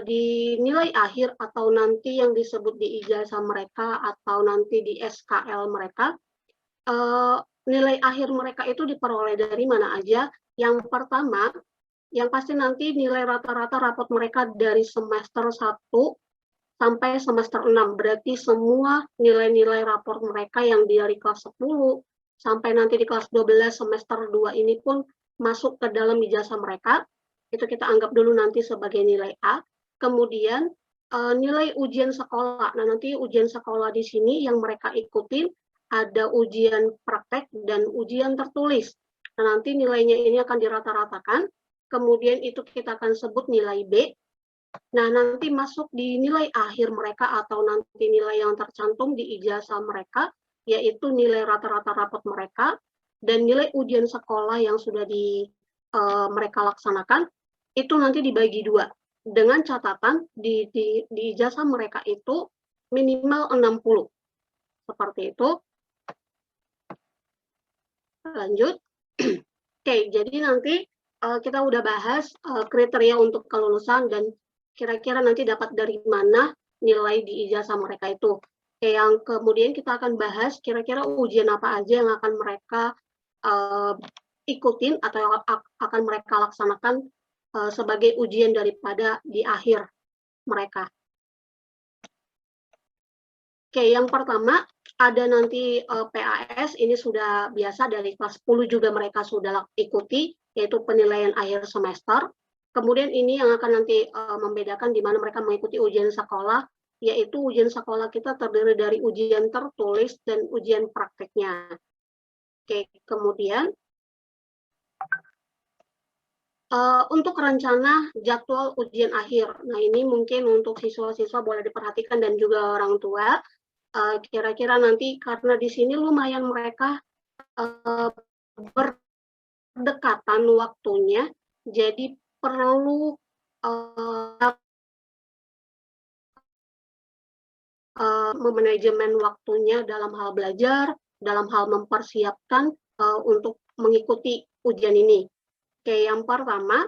di nilai akhir atau nanti yang disebut di ijazah mereka atau nanti di SKL mereka, nilai akhir mereka itu diperoleh dari mana aja. Yang pertama, yang pasti nanti nilai rata-rata rapot mereka dari semester 1 sampai semester 6. Berarti semua nilai-nilai rapor mereka yang dari kelas 10 sampai nanti di kelas 12 semester 2 ini pun masuk ke dalam ijazah mereka. Itu kita anggap dulu nanti sebagai nilai A. Kemudian nilai ujian sekolah. Nah, nanti ujian sekolah di sini yang mereka ikutin ada ujian praktek dan ujian tertulis. Nah, nanti nilainya ini akan dirata-ratakan. Kemudian itu kita akan sebut nilai B. Nah, nanti masuk di nilai akhir mereka atau nanti nilai yang tercantum di ijazah mereka, yaitu nilai rata-rata rapot mereka dan nilai ujian sekolah yang sudah mereka laksanakan, itu nanti dibagi dua. Dengan catatan di ijazah mereka itu minimal 60. Seperti itu. Lanjut. Oke, jadi nanti kita udah bahas kriteria untuk kelulusan dan kira-kira nanti dapat dari mana nilai di ijazah mereka itu. Yang kemudian kita akan bahas kira-kira ujian apa aja yang akan mereka ikutin atau akan mereka laksanakan sebagai ujian daripada di akhir mereka. Oke, yang pertama ada nanti PAS, ini sudah biasa dari kelas 10 juga mereka sudah ikuti, yaitu penilaian akhir semester. Kemudian ini yang akan nanti membedakan di mana mereka mengikuti ujian sekolah, yaitu ujian sekolah kita terdiri dari ujian tertulis dan ujian prakteknya. Oke, kemudian untuk rencana jadwal ujian akhir. Nah, ini mungkin untuk siswa-siswa boleh diperhatikan dan juga orang tua. Kira-kira nanti karena di sini lumayan mereka berdekatan waktunya, jadi perlu memanajemen waktunya dalam hal belajar, dalam hal mempersiapkan untuk mengikuti ujian ini. Oke, yang pertama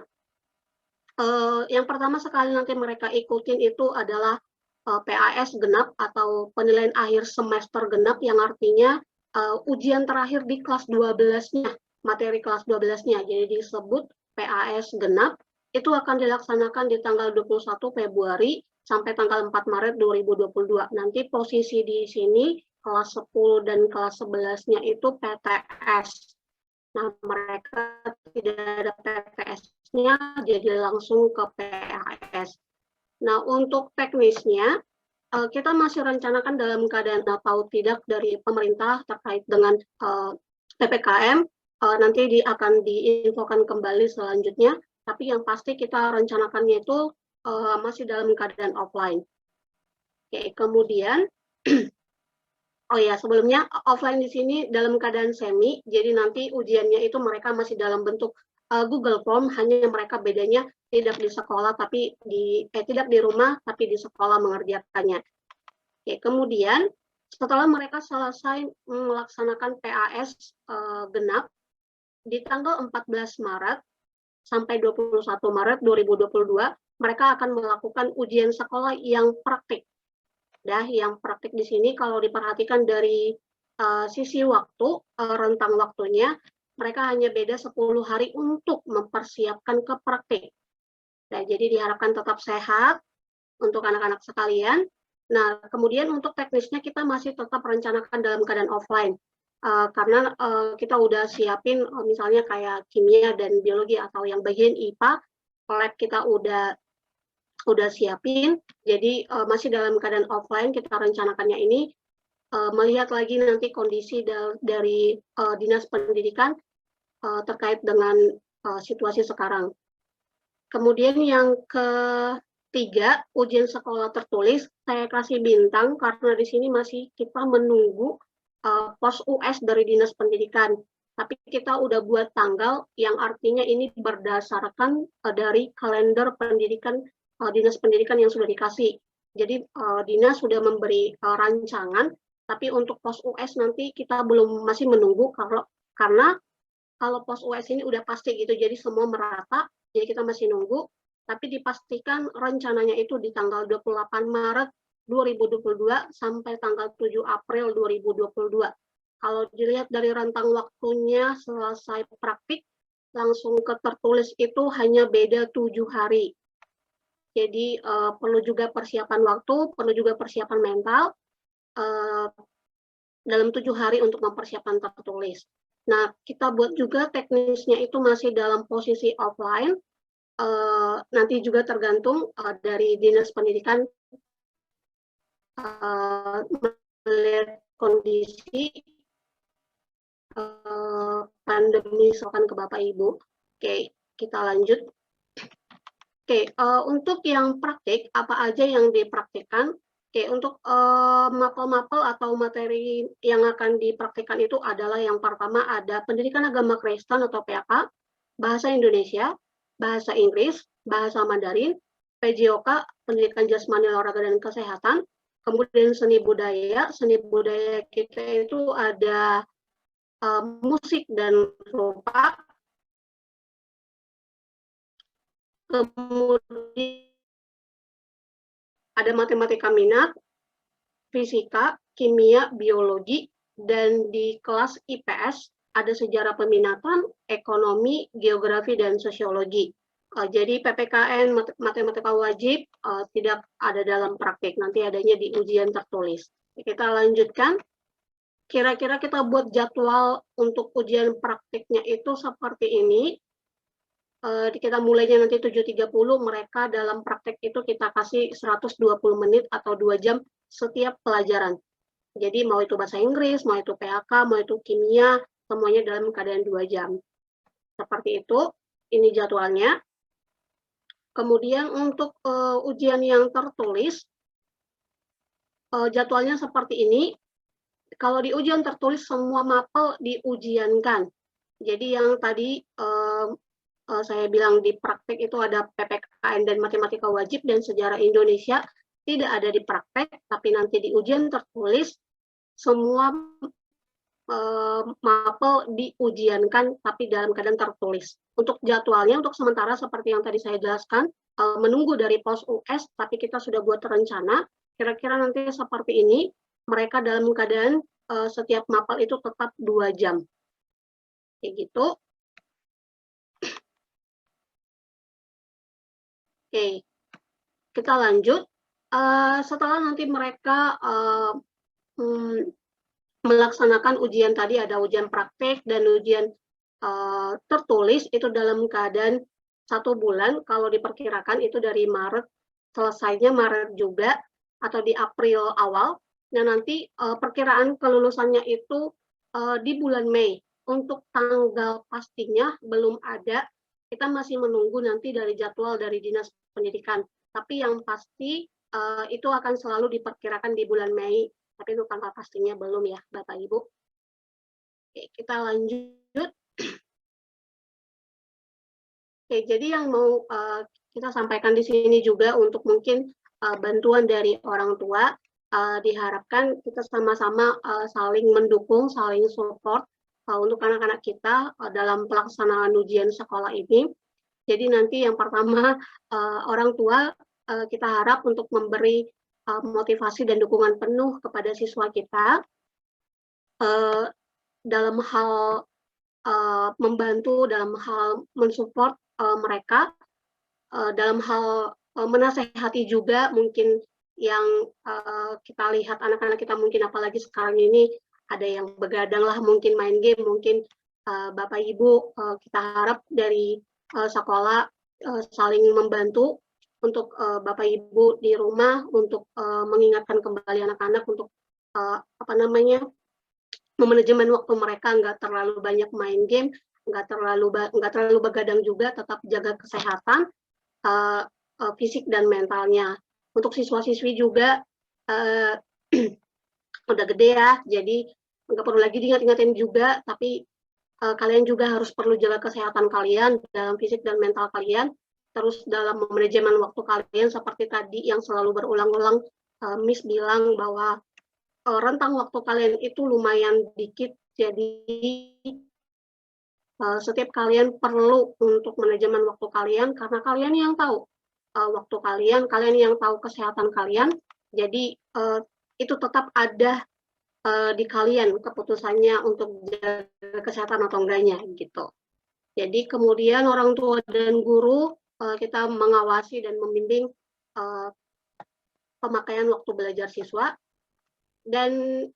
sekali nanti mereka ikutin itu adalah PAS genap atau penilaian akhir semester genap, yang artinya ujian terakhir di kelas 12-nya, materi kelas 12-nya. Jadi disebut PAS genap, itu akan dilaksanakan di tanggal 21 Februari sampai tanggal 4 Maret 2022. Nanti posisi di sini kelas 10 dan kelas 11-nya itu PTS. Nah, mereka tidak ada PTS-nya, jadi langsung ke PAS. Nah, untuk teknisnya, kita masih rencanakan dalam keadaan atau tidak dari pemerintah terkait dengan PPKM, nanti akan diinfokan kembali selanjutnya, tapi yang pasti kita rencanakannya itu masih dalam keadaan offline. Oke, kemudian Oh ya, sebelumnya offline di sini dalam keadaan semi, jadi nanti ujiannya itu mereka masih dalam bentuk Google Form, hanya mereka bedanya tidak di sekolah tapi tidak di rumah tapi di sekolah mengerjakannya. Oke, kemudian setelah mereka selesai melaksanakan PAS genap di tanggal 14 Maret sampai 21 Maret 2022, mereka akan melakukan ujian sekolah yang praktik. Yang praktik di sini kalau diperhatikan dari sisi waktu, rentang waktunya, mereka hanya beda 10 hari untuk mempersiapkan ke praktik. Jadi diharapkan tetap sehat untuk anak-anak sekalian. Nah, kemudian untuk teknisnya kita masih tetap rencanakan dalam keadaan offline. Karena kita udah siapin misalnya kayak kimia dan biologi atau yang bagian IPA, lab kita udah siapin, jadi masih dalam keadaan offline kita rencanakannya ini, melihat lagi nanti kondisi dari Dinas Pendidikan terkait dengan situasi sekarang. Kemudian yang ketiga, ujian sekolah tertulis, saya kasih bintang karena di sini masih kita menunggu pos US dari Dinas Pendidikan. Tapi kita udah buat tanggal yang artinya ini berdasarkan dari kalender pendidikan Dinas Pendidikan yang sudah dikasih. Jadi Dinas sudah memberi rancangan, tapi untuk pos US nanti kita masih menunggu karena kalau pos US ini udah pasti gitu, jadi semua merata, jadi kita masih nunggu, tapi dipastikan rencananya itu di tanggal 28 Maret 2022 sampai tanggal 7 April 2022. Kalau dilihat dari rentang waktunya selesai praktik, langsung ke tertulis itu hanya beda 7 hari. Jadi perlu juga persiapan waktu, perlu juga persiapan mental dalam 7 hari untuk mempersiapkan tertulis. Nah, kita buat juga teknisnya itu masih dalam posisi offline. Nanti juga tergantung dari Dinas Pendidikan melihat kondisi pandemi misalkan ke Bapak Ibu. Oke, kita lanjut. Oke, untuk yang praktik, apa aja yang dipraktikkan? Oke, untuk mapel-mapel atau materi yang akan dipraktikkan itu adalah yang pertama ada pendidikan agama Kristen atau PAK, bahasa Indonesia, bahasa Inggris, bahasa Mandarin, PJOK, pendidikan jasmani, olahraga, dan kesehatan, kemudian seni budaya kita itu ada musik dan rupa, kemudian ada matematika minat, fisika, kimia, biologi, dan di kelas IPS ada sejarah peminatan, ekonomi, geografi, dan sosiologi. Jadi PPKN matematika wajib tidak ada dalam praktik, nanti adanya di ujian tertulis. Kita lanjutkan. Kira-kira kita buat jadwal untuk ujian praktiknya itu seperti ini. Kita mulainya nanti 7.30, mereka dalam praktek itu kita kasih 120 menit atau 2 jam setiap pelajaran. Jadi mau itu bahasa Inggris, mau itu PAK, mau itu kimia, semuanya dalam keadaan 2 jam. Seperti itu, ini jadwalnya. Kemudian untuk ujian yang tertulis, jadwalnya seperti ini. Kalau di ujian tertulis, semua mapel diujiankan. Jadi yang tadi saya bilang di praktek itu ada PPKN dan matematika wajib dan sejarah Indonesia tidak ada di praktek, tapi nanti di ujian tertulis semua mapel diujiankan tapi dalam keadaan tertulis. Untuk jadwalnya untuk sementara seperti yang tadi saya jelaskan, menunggu dari pos US, tapi kita sudah buat rencana, kira-kira nanti seperti ini, mereka dalam keadaan setiap mapel itu tetap 2 jam. Kayak gitu. Oke, kita lanjut. Setelah nanti mereka melaksanakan ujian tadi, ada ujian praktek dan ujian tertulis, itu dalam keadaan 1 bulan, kalau diperkirakan itu dari Maret, selesainya Maret juga, atau di April awal. Nah, nanti perkiraan kelulusannya itu di bulan Mei. Untuk tanggal pastinya belum ada, kita masih menunggu nanti dari jadwal dari Dinas Pendidikan. Tapi yang pasti itu akan selalu diperkirakan di bulan Mei. tapi itu tanggal pastinya belum ya Bapak Ibu. Oke, kita lanjut. Oke, jadi yang mau kita sampaikan di sini juga untuk mungkin bantuan dari orang tua, diharapkan kita sama-sama saling mendukung, saling support untuk anak-anak kita dalam pelaksanaan ujian sekolah ini. Jadi nanti yang pertama orang tua kita harap untuk memberi motivasi dan dukungan penuh kepada siswa kita dalam hal membantu, dalam hal mensupport mereka, dalam hal menasehati juga mungkin yang kita lihat anak-anak kita mungkin apalagi sekarang ini ada yang begadang lah, mungkin main game, mungkin Bapak Ibu kita harap dari sekolah saling membantu untuk Bapak Ibu di rumah untuk mengingatkan kembali anak-anak untuk memanajemen waktu mereka, nggak terlalu banyak main game, nggak terlalu begadang juga, tetap jaga kesehatan fisik dan mentalnya. Untuk siswa-siswi juga udah gede ya, jadi nggak perlu lagi diingat-ingatin juga, tapi kalian juga harus perlu jaga kesehatan kalian dalam fisik dan mental kalian, terus dalam manajemen waktu kalian seperti tadi yang selalu berulang-ulang Miss bilang bahwa rentang waktu kalian itu lumayan dikit, jadi setiap kalian perlu untuk manajemen waktu kalian, karena kalian yang tahu waktu kalian, kalian yang tahu kesehatan kalian, jadi itu tetap ada di kalian keputusannya untuk jaga kesehatan atau enggaknya gitu. Jadi kemudian orang tua dan guru kita mengawasi dan membimbing pemakaian waktu belajar siswa. Dan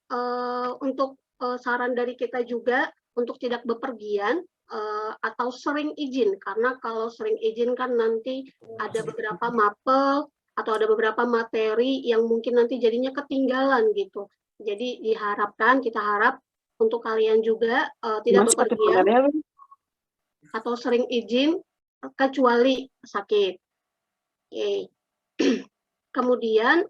untuk saran dari kita juga untuk tidak bepergian atau sering izin, karena kalau sering izin kan nanti ada beberapa mapel atau ada beberapa materi yang mungkin nanti jadinya ketinggalan gitu. Jadi diharapkan, kita harap untuk kalian juga tidak bepergian atau sering izin kecuali sakit. Oke. Kemudian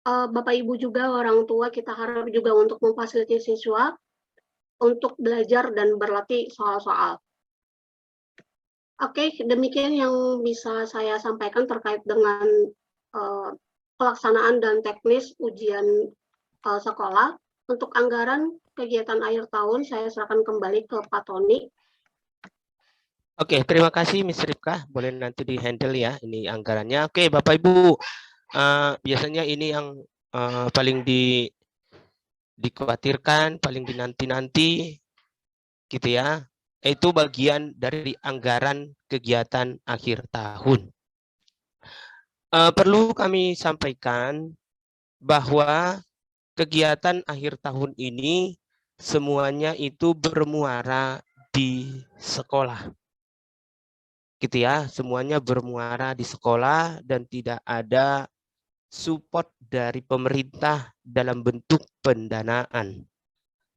Bapak Ibu juga orang tua kita harap juga untuk memfasilitasi siswa untuk belajar dan berlatih soal-soal. Oke, demikian yang bisa saya sampaikan terkait dengan pelaksanaan dan teknis ujian sekolah. Untuk anggaran kegiatan akhir tahun saya serahkan kembali ke Pak Tony. Oke, terima kasih Miss Rifka. Boleh nanti di-handle ya ini anggarannya. Oke, Bapak Ibu. Biasanya ini yang paling dikhawatirkan, paling dinanti-nanti gitu ya. Itu bagian dari anggaran kegiatan akhir tahun. Perlu kami sampaikan bahwa kegiatan akhir tahun ini semuanya itu bermuara di sekolah. Gitu ya, semuanya bermuara di sekolah dan tidak ada support dari pemerintah dalam bentuk pendanaan.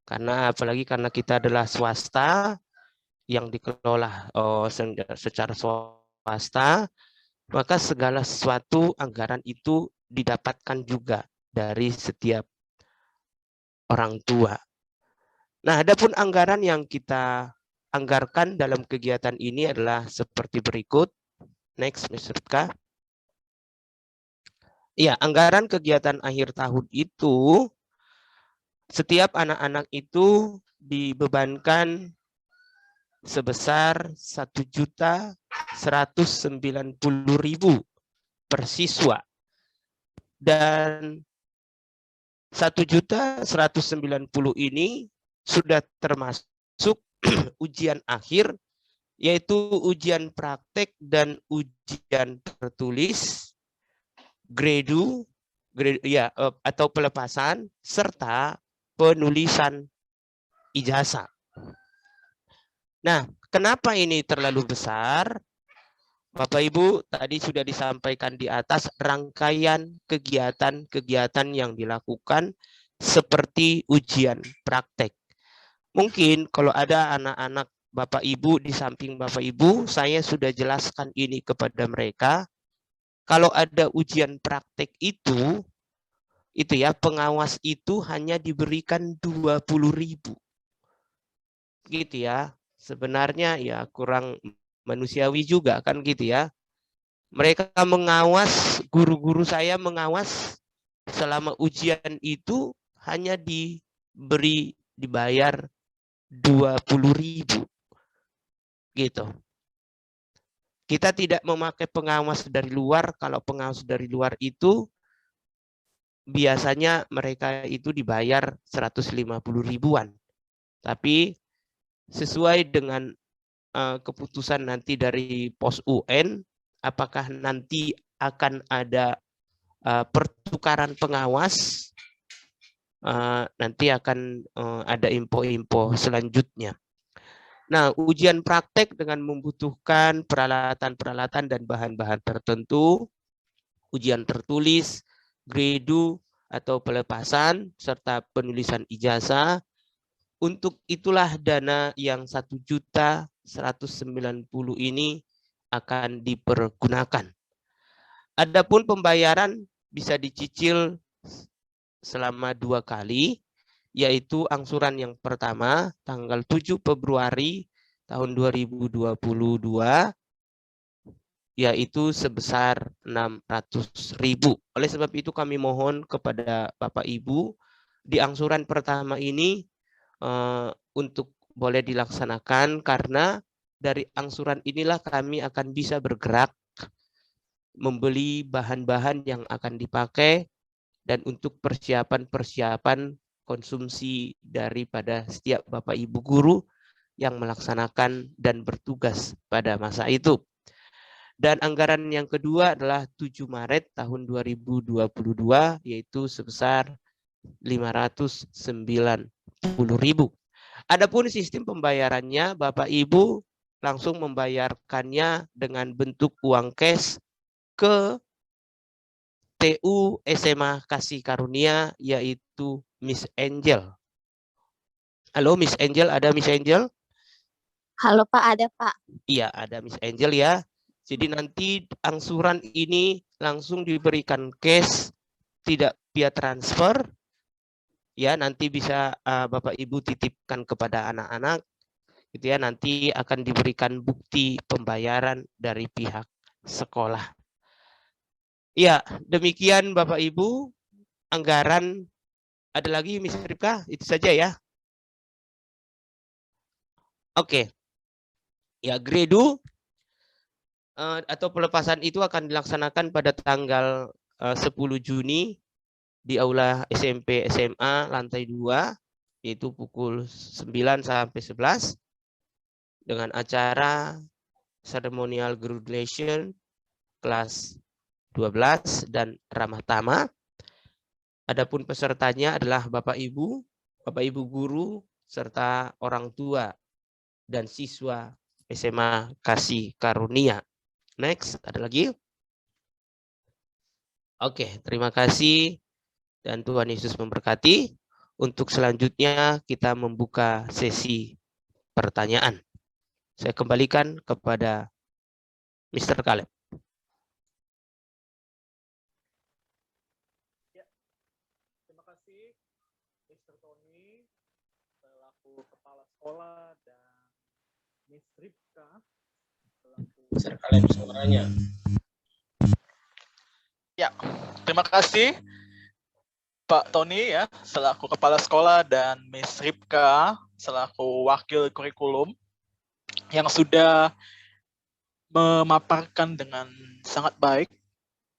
Karena apalagi karena kita adalah swasta yang dikelola secara swasta, maka segala sesuatu anggaran itu didapatkan juga dari setiap orang tua. Nah, adapun anggaran yang kita anggarkan dalam kegiatan ini adalah seperti berikut. Next, Ms. Rifka. Ya, anggaran kegiatan akhir tahun itu setiap anak-anak itu dibebankan sebesar 1.190.000 per siswa. Dan 1.190.000 ini sudah termasuk ujian akhir, yaitu ujian praktek dan ujian tertulis, grade ya atau pelepasan serta penulisan ijazah. Nah, kenapa ini terlalu besar? Bapak Ibu, tadi sudah disampaikan di atas rangkaian kegiatan-kegiatan yang dilakukan seperti ujian praktek. Mungkin kalau ada anak-anak Bapak Ibu di samping Bapak Ibu, saya sudah jelaskan ini kepada mereka. Kalau ada ujian praktek itu, itu ya, pengawas itu hanya diberikan 20.000. Gitu ya. Sebenarnya ya kurang manusiawi juga kan gitu ya. Mereka mengawas, guru-guru saya mengawas selama ujian itu hanya dibayar 20.000 gitu. Kita tidak memakai pengawas dari luar. Kalau pengawas dari luar itu biasanya mereka itu dibayar 150 ribuan. Tapi sesuai dengan keputusan nanti dari pos UN, apakah nanti akan ada pertukaran pengawas, nanti akan ada info-info selanjutnya. Nah, ujian praktek dengan membutuhkan peralatan-peralatan dan bahan-bahan tertentu, ujian tertulis, gredu atau pelepasan, serta penulisan ijazah. Untuk itulah dana yang 1.190.000 ini akan dipergunakan. Adapun pembayaran bisa dicicil selama 2 kali, yaitu angsuran yang pertama tanggal 7 Februari tahun 2022, yaitu sebesar 600.000. Oleh sebab itu kami mohon kepada Bapak Ibu, di angsuran pertama ini untuk boleh dilaksanakan, karena dari angsuran inilah kami akan bisa bergerak membeli bahan-bahan yang akan dipakai dan untuk persiapan-persiapan konsumsi daripada setiap Bapak Ibu guru yang melaksanakan dan bertugas pada masa itu. Dan anggaran yang kedua adalah 7 Maret tahun 2022, yaitu sebesar 590.000. Adapun sistem pembayarannya, Bapak Ibu langsung membayarkannya dengan bentuk uang cash ke TU SMA Kasih Karunia, yaitu Miss Angel. Halo Miss Angel, ada Miss Angel? Halo Pak, ada Pak. Iya, ada Miss Angel ya. Jadi nanti angsuran ini langsung diberikan cash, tidak via transfer. Ya, nanti bisa Bapak Ibu titipkan kepada anak-anak. Gitu ya, nanti akan diberikan bukti pembayaran dari pihak sekolah. Ya, demikian Bapak Ibu, anggaran. Ada lagi Miss Ripka? Itu saja ya. Oke. Ya, gredu atau pelepasan itu akan dilaksanakan pada tanggal 10 Juni di Aula SMP SMA lantai 2, yaitu pukul 9 sampai 11 dengan acara ceremonial graduation kelas 12 dan ramah tamah. Adapun pesertanya adalah Bapak Ibu guru, serta orang tua dan siswa SMA Kasih Karunia. Next, ada lagi? Oke, terima kasih dan Tuhan Yesus memberkati. Untuk selanjutnya kita membuka sesi pertanyaan. Saya kembalikan kepada Mr. Caleb. Mr. Tony selaku kepala sekolah dan Miss Ripka selaku Mr. Caleb suaranya. Ya, terima kasih Pak Tony ya selaku kepala sekolah dan Miss Ripka selaku wakil kurikulum yang sudah memaparkan dengan sangat baik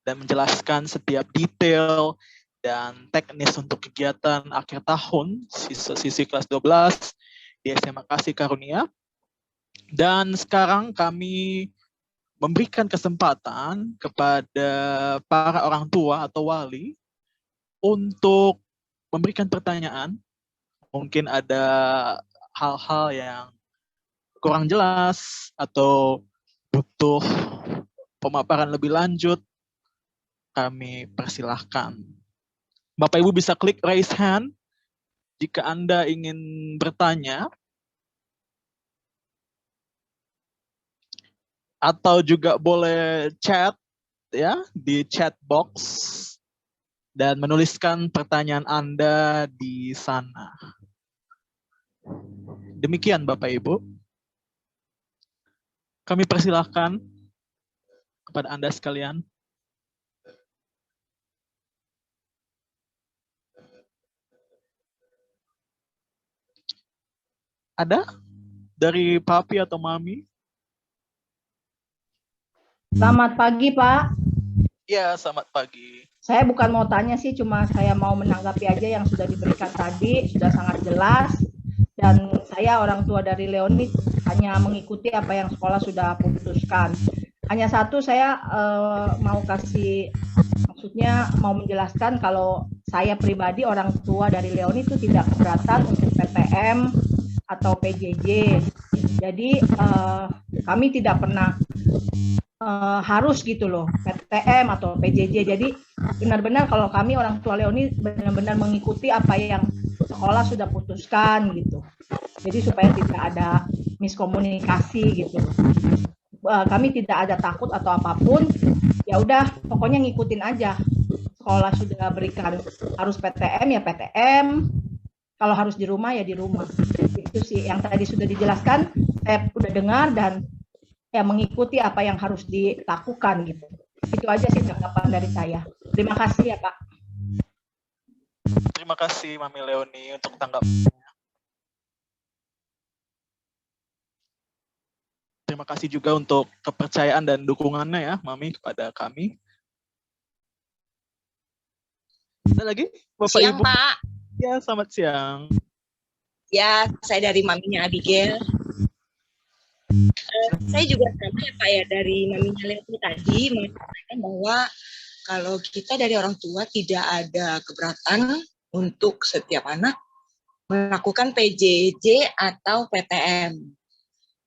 dan menjelaskan setiap detail dan teknis untuk kegiatan akhir tahun sisi kelas 12 di SMA Kasih Karunia. Dan sekarang kami memberikan kesempatan kepada para orang tua atau wali untuk memberikan pertanyaan. Mungkin ada hal-hal yang kurang jelas atau butuh pemaparan lebih lanjut, kami persilahkan. Bapak Ibu bisa klik raise hand jika Anda ingin bertanya. Atau juga boleh chat ya di chat box dan menuliskan pertanyaan Anda di sana. Demikian Bapak Ibu. Kami persilahkan kepada Anda sekalian. Ada dari Papi atau Mami? Selamat pagi, Pak. Ya, selamat pagi. Saya bukan mau tanya sih, cuma saya mau menanggapi aja yang sudah diberikan tadi, sudah sangat jelas. Dan saya orang tua dari Leoni hanya mengikuti apa yang sekolah sudah putuskan. Hanya satu saya mau kasih, maksudnya mau menjelaskan kalau saya pribadi orang tua dari Leoni itu tidak keberatan untuk PTM atau PJJ. Jadi kami tidak pernah harus gitu loh, PTM atau PJJ. Jadi benar-benar kalau kami orang tua Leoni benar-benar mengikuti apa yang sekolah sudah putuskan gitu. Jadi supaya tidak ada miskomunikasi gitu. Kami tidak ada takut atau apapun. Ya udah, pokoknya ngikutin aja. Sekolah sudah berikan harus PTM ya PTM. Kalau harus di rumah ya di rumah. Itu sih yang tadi sudah dijelaskan. Saya udah dengar dan ya mengikuti apa yang harus dilakukan gitu. Itu aja sih tanggapan dari saya. Terima kasih ya Pak. Terima kasih Mami Leoni untuk tanggapannya. Terima kasih juga untuk kepercayaan dan dukungannya ya Mami kepada kami. Ada lagi Bapak Siang, Ibu? Pak. Ya, selamat siang. Ya, saya dari maminya Abigail. Saya juga sama ya Pak ya, dari maminya Leoni tadi mengatakan bahwa kalau kita dari orang tua tidak ada keberatan untuk setiap anak melakukan PJJ atau PTM.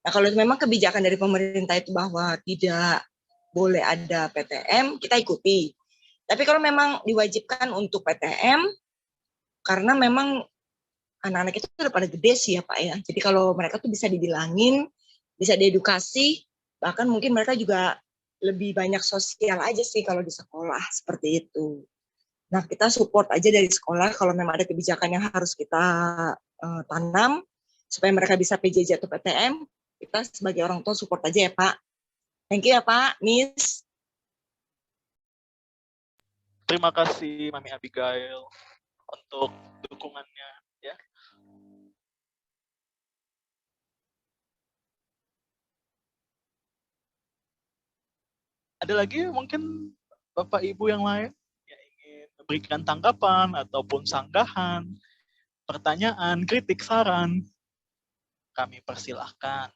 Nah, kalau memang kebijakan dari pemerintah itu bahwa tidak boleh ada PTM, kita ikuti. Tapi kalau memang diwajibkan untuk PTM, karena memang anak-anak itu udah pada gede sih ya Pak ya. Jadi kalau mereka tuh bisa dibilangin, bisa diedukasi, bahkan mungkin mereka juga lebih banyak sosial aja sih kalau di sekolah, seperti itu. Nah, kita support aja dari sekolah kalau memang ada kebijakan yang harus kita tanam, supaya mereka bisa PJJ atau PTM, kita sebagai orang tua support aja ya Pak. Thank you ya Pak, Miss. Terima kasih Mami Abigail untuk dukungannya ya. Ada lagi mungkin Bapak Ibu yang lain yang ingin memberikan tanggapan ataupun sanggahan, pertanyaan, kritik, saran, kami persilahkan.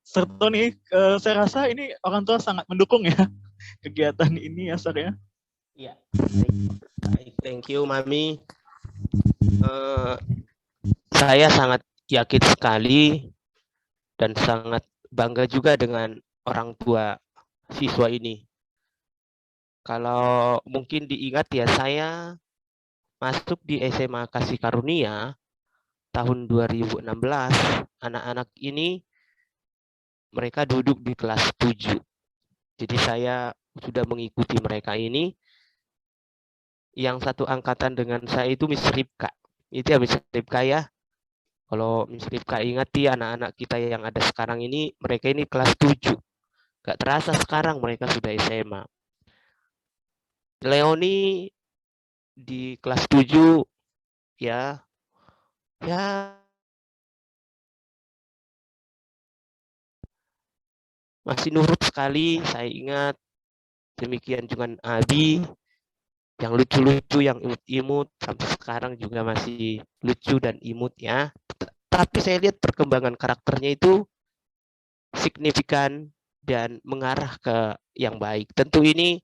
Serta nih, saya rasa ini orang tua sangat mendukung ya kegiatan ini ya, Sar ya. Iya, baik, thank you Mami. Saya sangat yakin sekali dan sangat bangga juga dengan orang tua siswa ini. Kalau mungkin diingat ya, saya masuk di SMA Kasih Karunia tahun 2016. Anak-anak ini mereka duduk di kelas 7. Jadi saya sudah mengikuti mereka ini. Yang satu angkatan dengan saya itu Miss Ripka. Itu ya Miss Ripka ya. Kalau Miss Ripka ingat ya, anak-anak kita yang ada sekarang ini, mereka ini kelas 7. Gak terasa sekarang mereka sudah SMA. Leoni di kelas 7 ya masih nurut sekali, saya ingat. Demikian juga Abi yang lucu-lucu, yang imut-imut, sampai sekarang juga masih lucu dan imut ya. Tapi saya lihat perkembangan karakternya itu signifikan dan mengarah ke yang baik. Tentu ini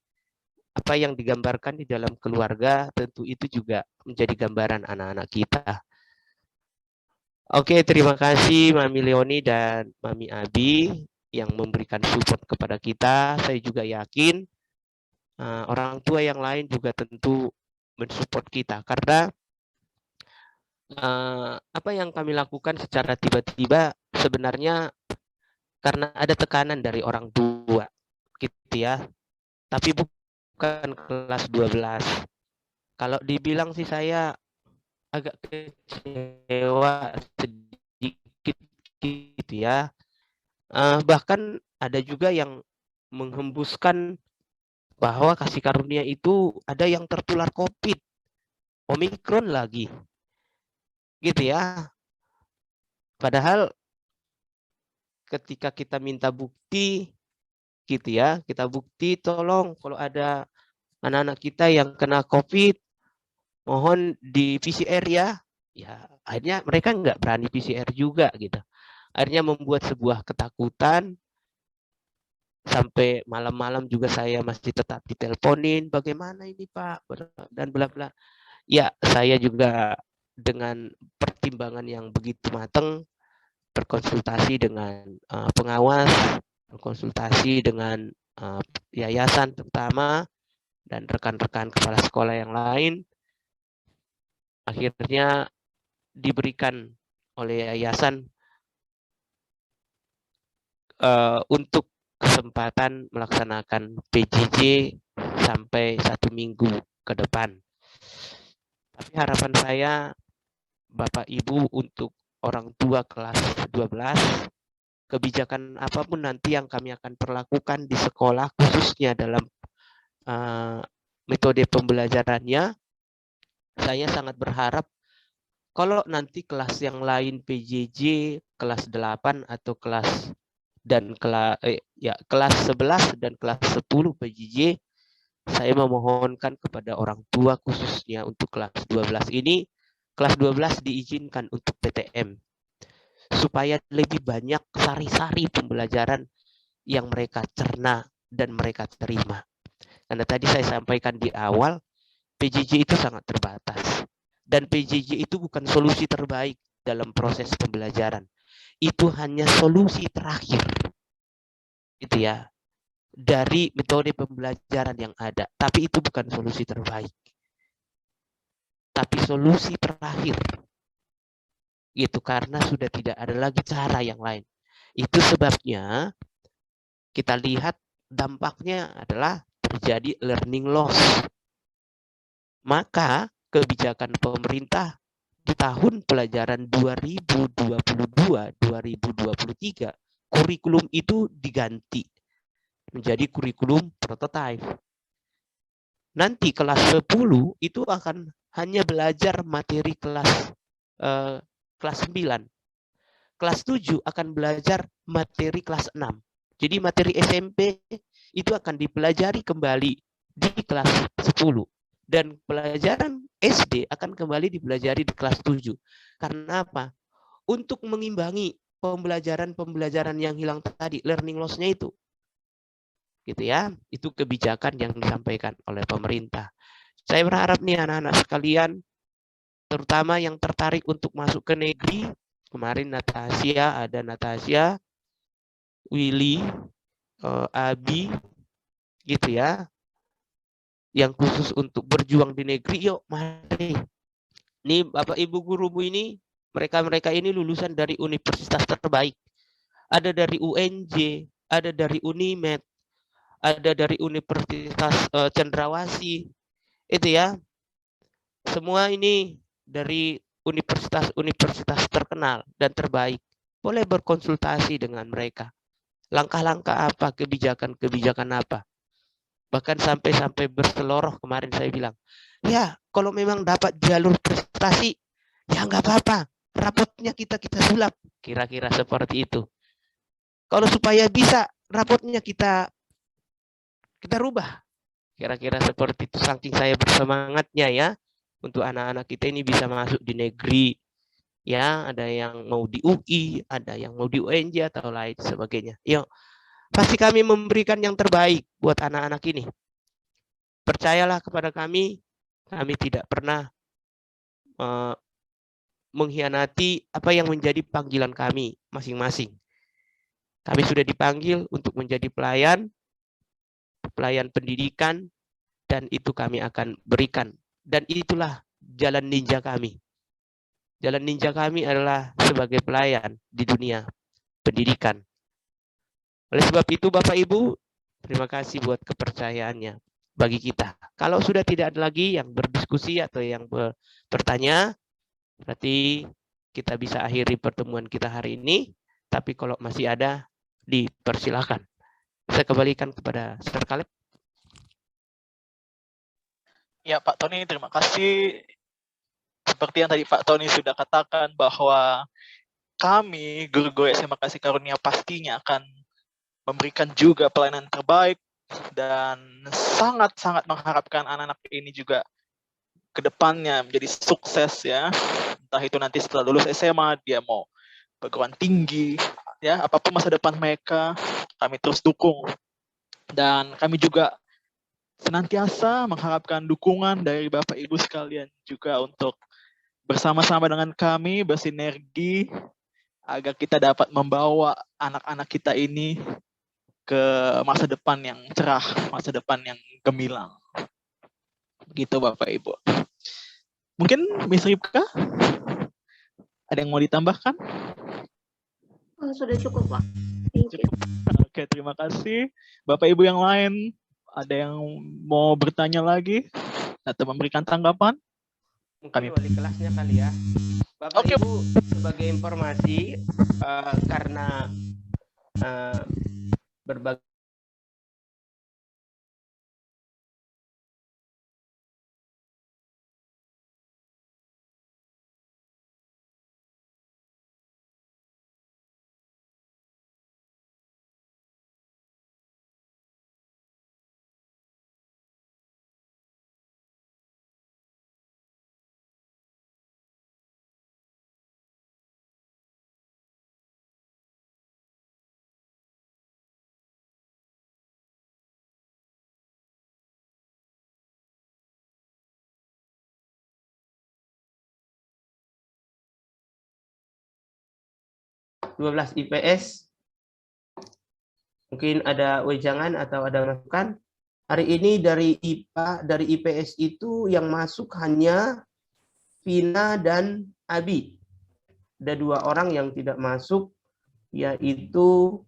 apa yang digambarkan di dalam keluarga, tentu itu juga menjadi gambaran anak-anak kita. Oke, terima kasih Mami Leoni dan Mami Abi yang memberikan support kepada kita. Saya juga yakin orang tua yang lain juga tentu mensupport kita, karena apa yang kami lakukan secara tiba-tiba sebenarnya karena ada tekanan dari orang tua gitu ya. Tapi bukan kelas 12. Kalau dibilang sih saya agak kecewa sedikit gitu ya. Bahkan ada juga yang menghembuskan bahwa kasih karunia itu ada yang tertular COVID, Omikron lagi, gitu ya. Padahal ketika kita minta bukti, gitu ya, kita bukti tolong kalau ada anak-anak kita yang kena COVID, mohon di PCR ya. Ya, akhirnya mereka nggak berani PCR juga gitu. Akhirnya membuat sebuah ketakutan. Sampai malam-malam juga saya masih tetap diteleponin, bagaimana ini Pak, dan bla bla. Ya, saya juga dengan pertimbangan yang begitu matang, berkonsultasi dengan pengawas, berkonsultasi dengan yayasan terutama, dan rekan-rekan kepala sekolah yang lain, akhirnya diberikan oleh yayasan untuk kesempatan melaksanakan PJJ sampai 1 minggu ke depan. Tapi harapan saya, Bapak Ibu, untuk orang tua kelas 12, kebijakan apapun nanti yang kami akan perlakukan di sekolah, khususnya dalam metode pembelajarannya, saya sangat berharap kalau nanti kelas yang lain PJJ, kelas 8 atau kelas kelas 11 dan kelas 10 PJJ, saya memohonkan kepada orang tua khususnya untuk kelas 12 ini, kelas 12 diizinkan untuk PTM supaya lebih banyak sari-sari pembelajaran yang mereka cerna dan mereka terima. Karena tadi saya sampaikan di awal, PJJ itu sangat terbatas dan PJJ itu bukan solusi terbaik dalam proses pembelajaran. Itu hanya solusi terakhir, gitu ya, dari metode pembelajaran yang ada. Tapi itu bukan solusi terbaik, tapi solusi terakhir, gitu, karena sudah tidak ada lagi cara yang lain. Itu sebabnya kita lihat dampaknya adalah terjadi learning loss. Maka kebijakan pemerintah di tahun pelajaran 2022-2023, kurikulum itu diganti menjadi kurikulum prototipe. Nanti kelas 10 itu akan hanya belajar materi kelas 9. Kelas 7 akan belajar materi kelas 6. Jadi materi SMP itu akan dipelajari kembali di kelas 10. Dan pelajaran SD akan kembali dipelajari di kelas 7. Karena apa? Untuk mengimbangi pembelajaran yang hilang tadi, learning loss-nya itu. Gitu ya. Itu kebijakan yang disampaikan oleh pemerintah. Saya berharap nih anak-anak sekalian, terutama yang tertarik untuk masuk ke negeri, kemarin Natasha, Willy, Abi, gitu ya, yang khusus untuk berjuang di negeri, yuk mari. Ini Bapak Ibu guru ini, mereka ini lulusan dari universitas terbaik. Ada dari UNJ, ada dari Unimed, ada dari Universitas Cendrawasih, itu ya. Semua ini dari universitas-universitas terkenal dan terbaik. Boleh berkonsultasi dengan mereka. Langkah-langkah apa, kebijakan-kebijakan apa. Bahkan sampai berseloroh kemarin saya bilang, ya kalau memang dapat jalur prestasi, ya nggak apa-apa, rapotnya kita sulap, kira-kira seperti itu. Kalau supaya bisa, rapotnya kita rubah, kira-kira seperti itu. Saking saya bersemangatnya ya, untuk anak-anak kita ini bisa masuk di negeri, ya, ada yang mau di UI, ada yang mau di UNJ atau lain sebagainya. Yuk, pasti kami memberikan yang terbaik buat anak-anak ini. Percayalah kepada kami tidak pernah mengkhianati apa yang menjadi panggilan kami masing-masing. Kami sudah dipanggil untuk menjadi pelayan pendidikan, dan itu kami akan berikan. Dan itulah jalan ninja kami. Jalan ninja kami adalah sebagai pelayan di dunia pendidikan. Oleh sebab itu Bapak Ibu, terima kasih buat kepercayaannya bagi kita. Kalau sudah tidak ada lagi yang berdiskusi atau yang bertanya, berarti kita bisa akhiri pertemuan kita hari ini. Tapi kalau masih ada, dipersilakan. Saya kembalikan kepada Sir Caleb. Ya Pak Tony, terima kasih. Seperti yang tadi Pak Tony sudah katakan bahwa kami, guru-guru SMA Kasih Karunia pastinya akan memberikan juga pelayanan terbaik dan sangat-sangat mengharapkan anak-anak ini juga ke depannya menjadi sukses ya. Entah itu nanti setelah lulus SMA dia mau perguruan tinggi ya, apapun masa depan mereka, kami terus dukung. Dan kami juga senantiasa mengharapkan dukungan dari Bapak Ibu sekalian juga untuk bersama-sama dengan kami bersinergi agar kita dapat membawa anak-anak kita ini ke masa depan yang cerah, masa depan yang gemilang. Begitu Bapak Ibu. Mungkin Miss Ripka, ada yang mau ditambahkan? Sudah cukup, Pak. Thank you. Oke, terima kasih. Bapak Ibu yang lain, ada yang mau bertanya lagi atau memberikan tanggapan? Mungkin wali kelasnya kali ya. Bapak Ibu, sebagai informasi, karena berbagai IPS, mungkin ada wejangan atau ada masukan. Hari ini dari IPA, dari IPS itu yang masuk hanya Vina dan Abi. Ada 2 orang yang tidak masuk, yaitu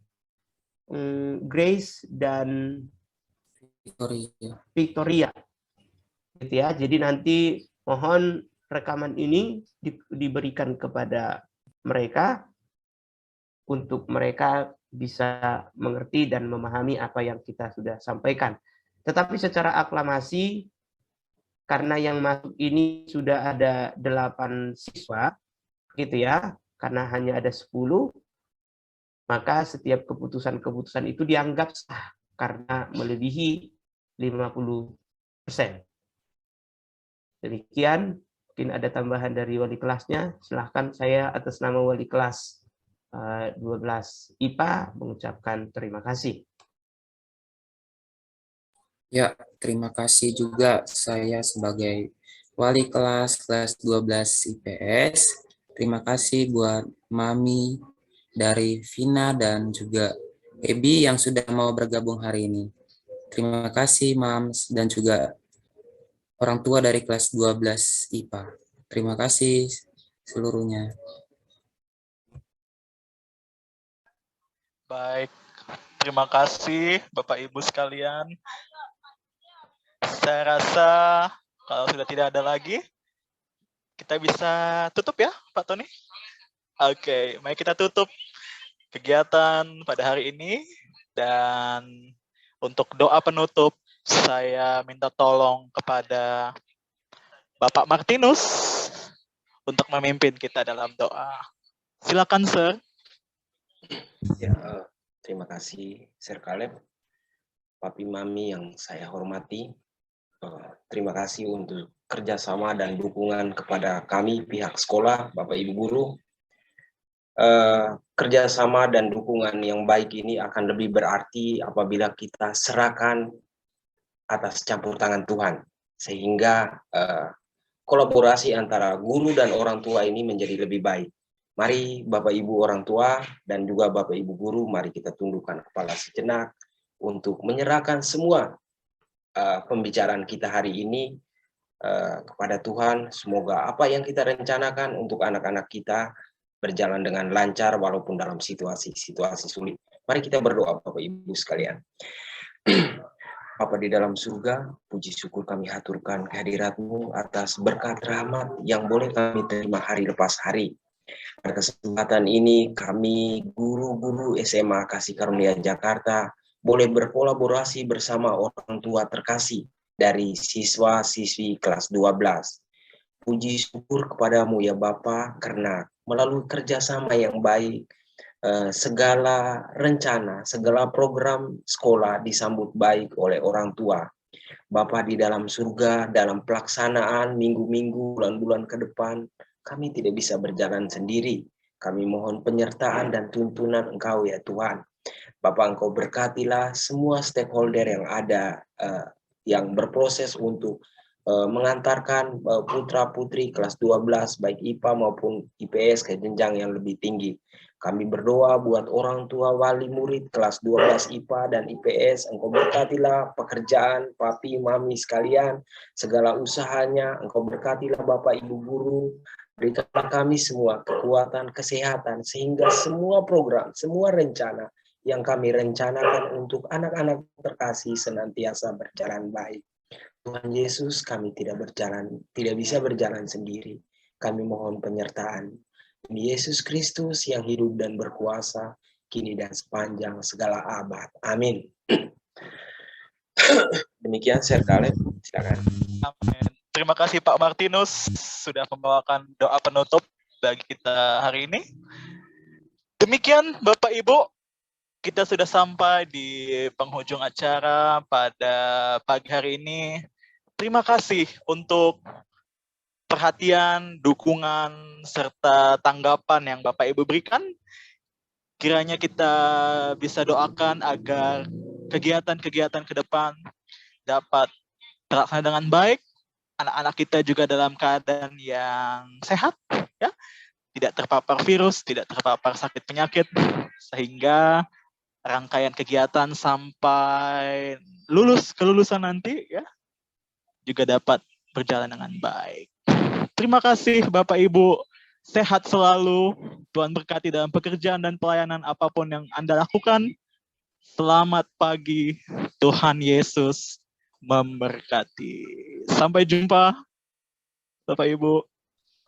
Grace dan Victoria. Gitu ya. Jadi nanti mohon rekaman ini diberikan kepada mereka untuk mereka bisa mengerti dan memahami apa yang kita sudah sampaikan. Tetapi secara aklamasi, karena yang masuk ini sudah ada 8 siswa, gitu ya, karena hanya ada 10, maka setiap keputusan-keputusan itu dianggap sah karena melebihi 50%. Demikian, mungkin ada tambahan dari wali kelasnya. Silahkan, saya atas nama wali kelas 12 IPA mengucapkan terima kasih. Ya, terima kasih juga saya sebagai wali kelas 12 IPS. Terima kasih buat Mami dari Vina dan juga Ebi yang sudah mau bergabung hari ini. Terima kasih Mams dan juga orang tua dari kelas 12 IPA. Terima kasih seluruhnya. Baik, terima kasih Bapak Ibu sekalian. Saya rasa kalau sudah tidak ada lagi, kita bisa tutup ya Pak Tony? Oke, mari kita tutup kegiatan pada hari ini. Dan untuk doa penutup, saya minta tolong kepada Bapak Martinus untuk memimpin kita dalam doa. Silakan, Sir. Ya, terima kasih, Sir Caleb, Papi Mami yang saya hormati. Terima kasih untuk kerjasama dan dukungan kepada kami, pihak sekolah, Bapak Ibu Guru. Kerjasama dan dukungan yang baik ini akan lebih berarti apabila kita serahkan atas campur tangan Tuhan, sehingga kolaborasi antara guru dan orang tua ini menjadi lebih baik. Mari Bapak Ibu orang tua dan juga Bapak Ibu guru, mari kita tundukkan kepala sejenak untuk menyerahkan semua pembicaraan kita hari ini kepada Tuhan. Semoga apa yang kita rencanakan untuk anak-anak kita berjalan dengan lancar walaupun dalam situasi-situasi sulit. Mari kita berdoa Bapak Ibu sekalian. Bapa di dalam surga, puji syukur kami haturkan kehadirat-Mu atas berkat rahmat yang boleh kami terima hari lepas hari. Pada kesempatan ini kami guru-guru SMA Kasih Karunia Jakarta boleh berkolaborasi bersama orang tua terkasih dari siswa-siswi kelas 12. Puji syukur kepadamu ya Bapa, karena melalui kerjasama yang baik, segala rencana, segala program sekolah disambut baik oleh orang tua. Bapa di dalam surga, dalam pelaksanaan minggu-minggu, bulan-bulan ke depan, kami tidak bisa berjalan sendiri. Kami mohon penyertaan dan tuntunan Engkau ya Tuhan. Bapak, Engkau berkatilah semua stakeholder yang ada, yang berproses untuk mengantarkan putra-putri kelas 12 baik IPA maupun IPS ke jenjang yang lebih tinggi. Kami berdoa buat orang tua wali murid kelas 12 IPA dan IPS, Engkau berkatilah pekerjaan papi mami sekalian, segala usahanya, Engkau berkatilah Bapak Ibu guru, berikanlah kami semua kekuatan, kesehatan, sehingga semua program, semua rencana yang kami rencanakan untuk anak-anak terkasih senantiasa berjalan baik. Tuhan Yesus, kami tidak bisa berjalan sendiri. Kami mohon penyertaan. Demi Yesus Kristus yang hidup dan berkuasa, kini dan sepanjang segala abad. Amin. Demikian share Kaleb, silakan. Amin. Terima kasih Pak Martinus sudah membawakan doa penutup bagi kita hari ini. Demikian Bapak Ibu, kita sudah sampai di penghujung acara pada pagi hari ini. Terima kasih untuk perhatian, dukungan, serta tanggapan yang Bapak Ibu berikan. Kiranya kita bisa doakan agar kegiatan-kegiatan ke depan dapat terlaksana dengan baik. Anak-anak kita juga dalam keadaan yang sehat, ya, tidak terpapar virus, tidak terpapar sakit penyakit, sehingga rangkaian kegiatan sampai kelulusan nanti, ya, juga dapat berjalan dengan baik. Terima kasih Bapak Ibu, sehat selalu, Tuhan berkati dalam pekerjaan dan pelayanan apapun yang Anda lakukan. Selamat pagi, Tuhan Yesus memberkati. Sampai jumpa Bapak Ibu.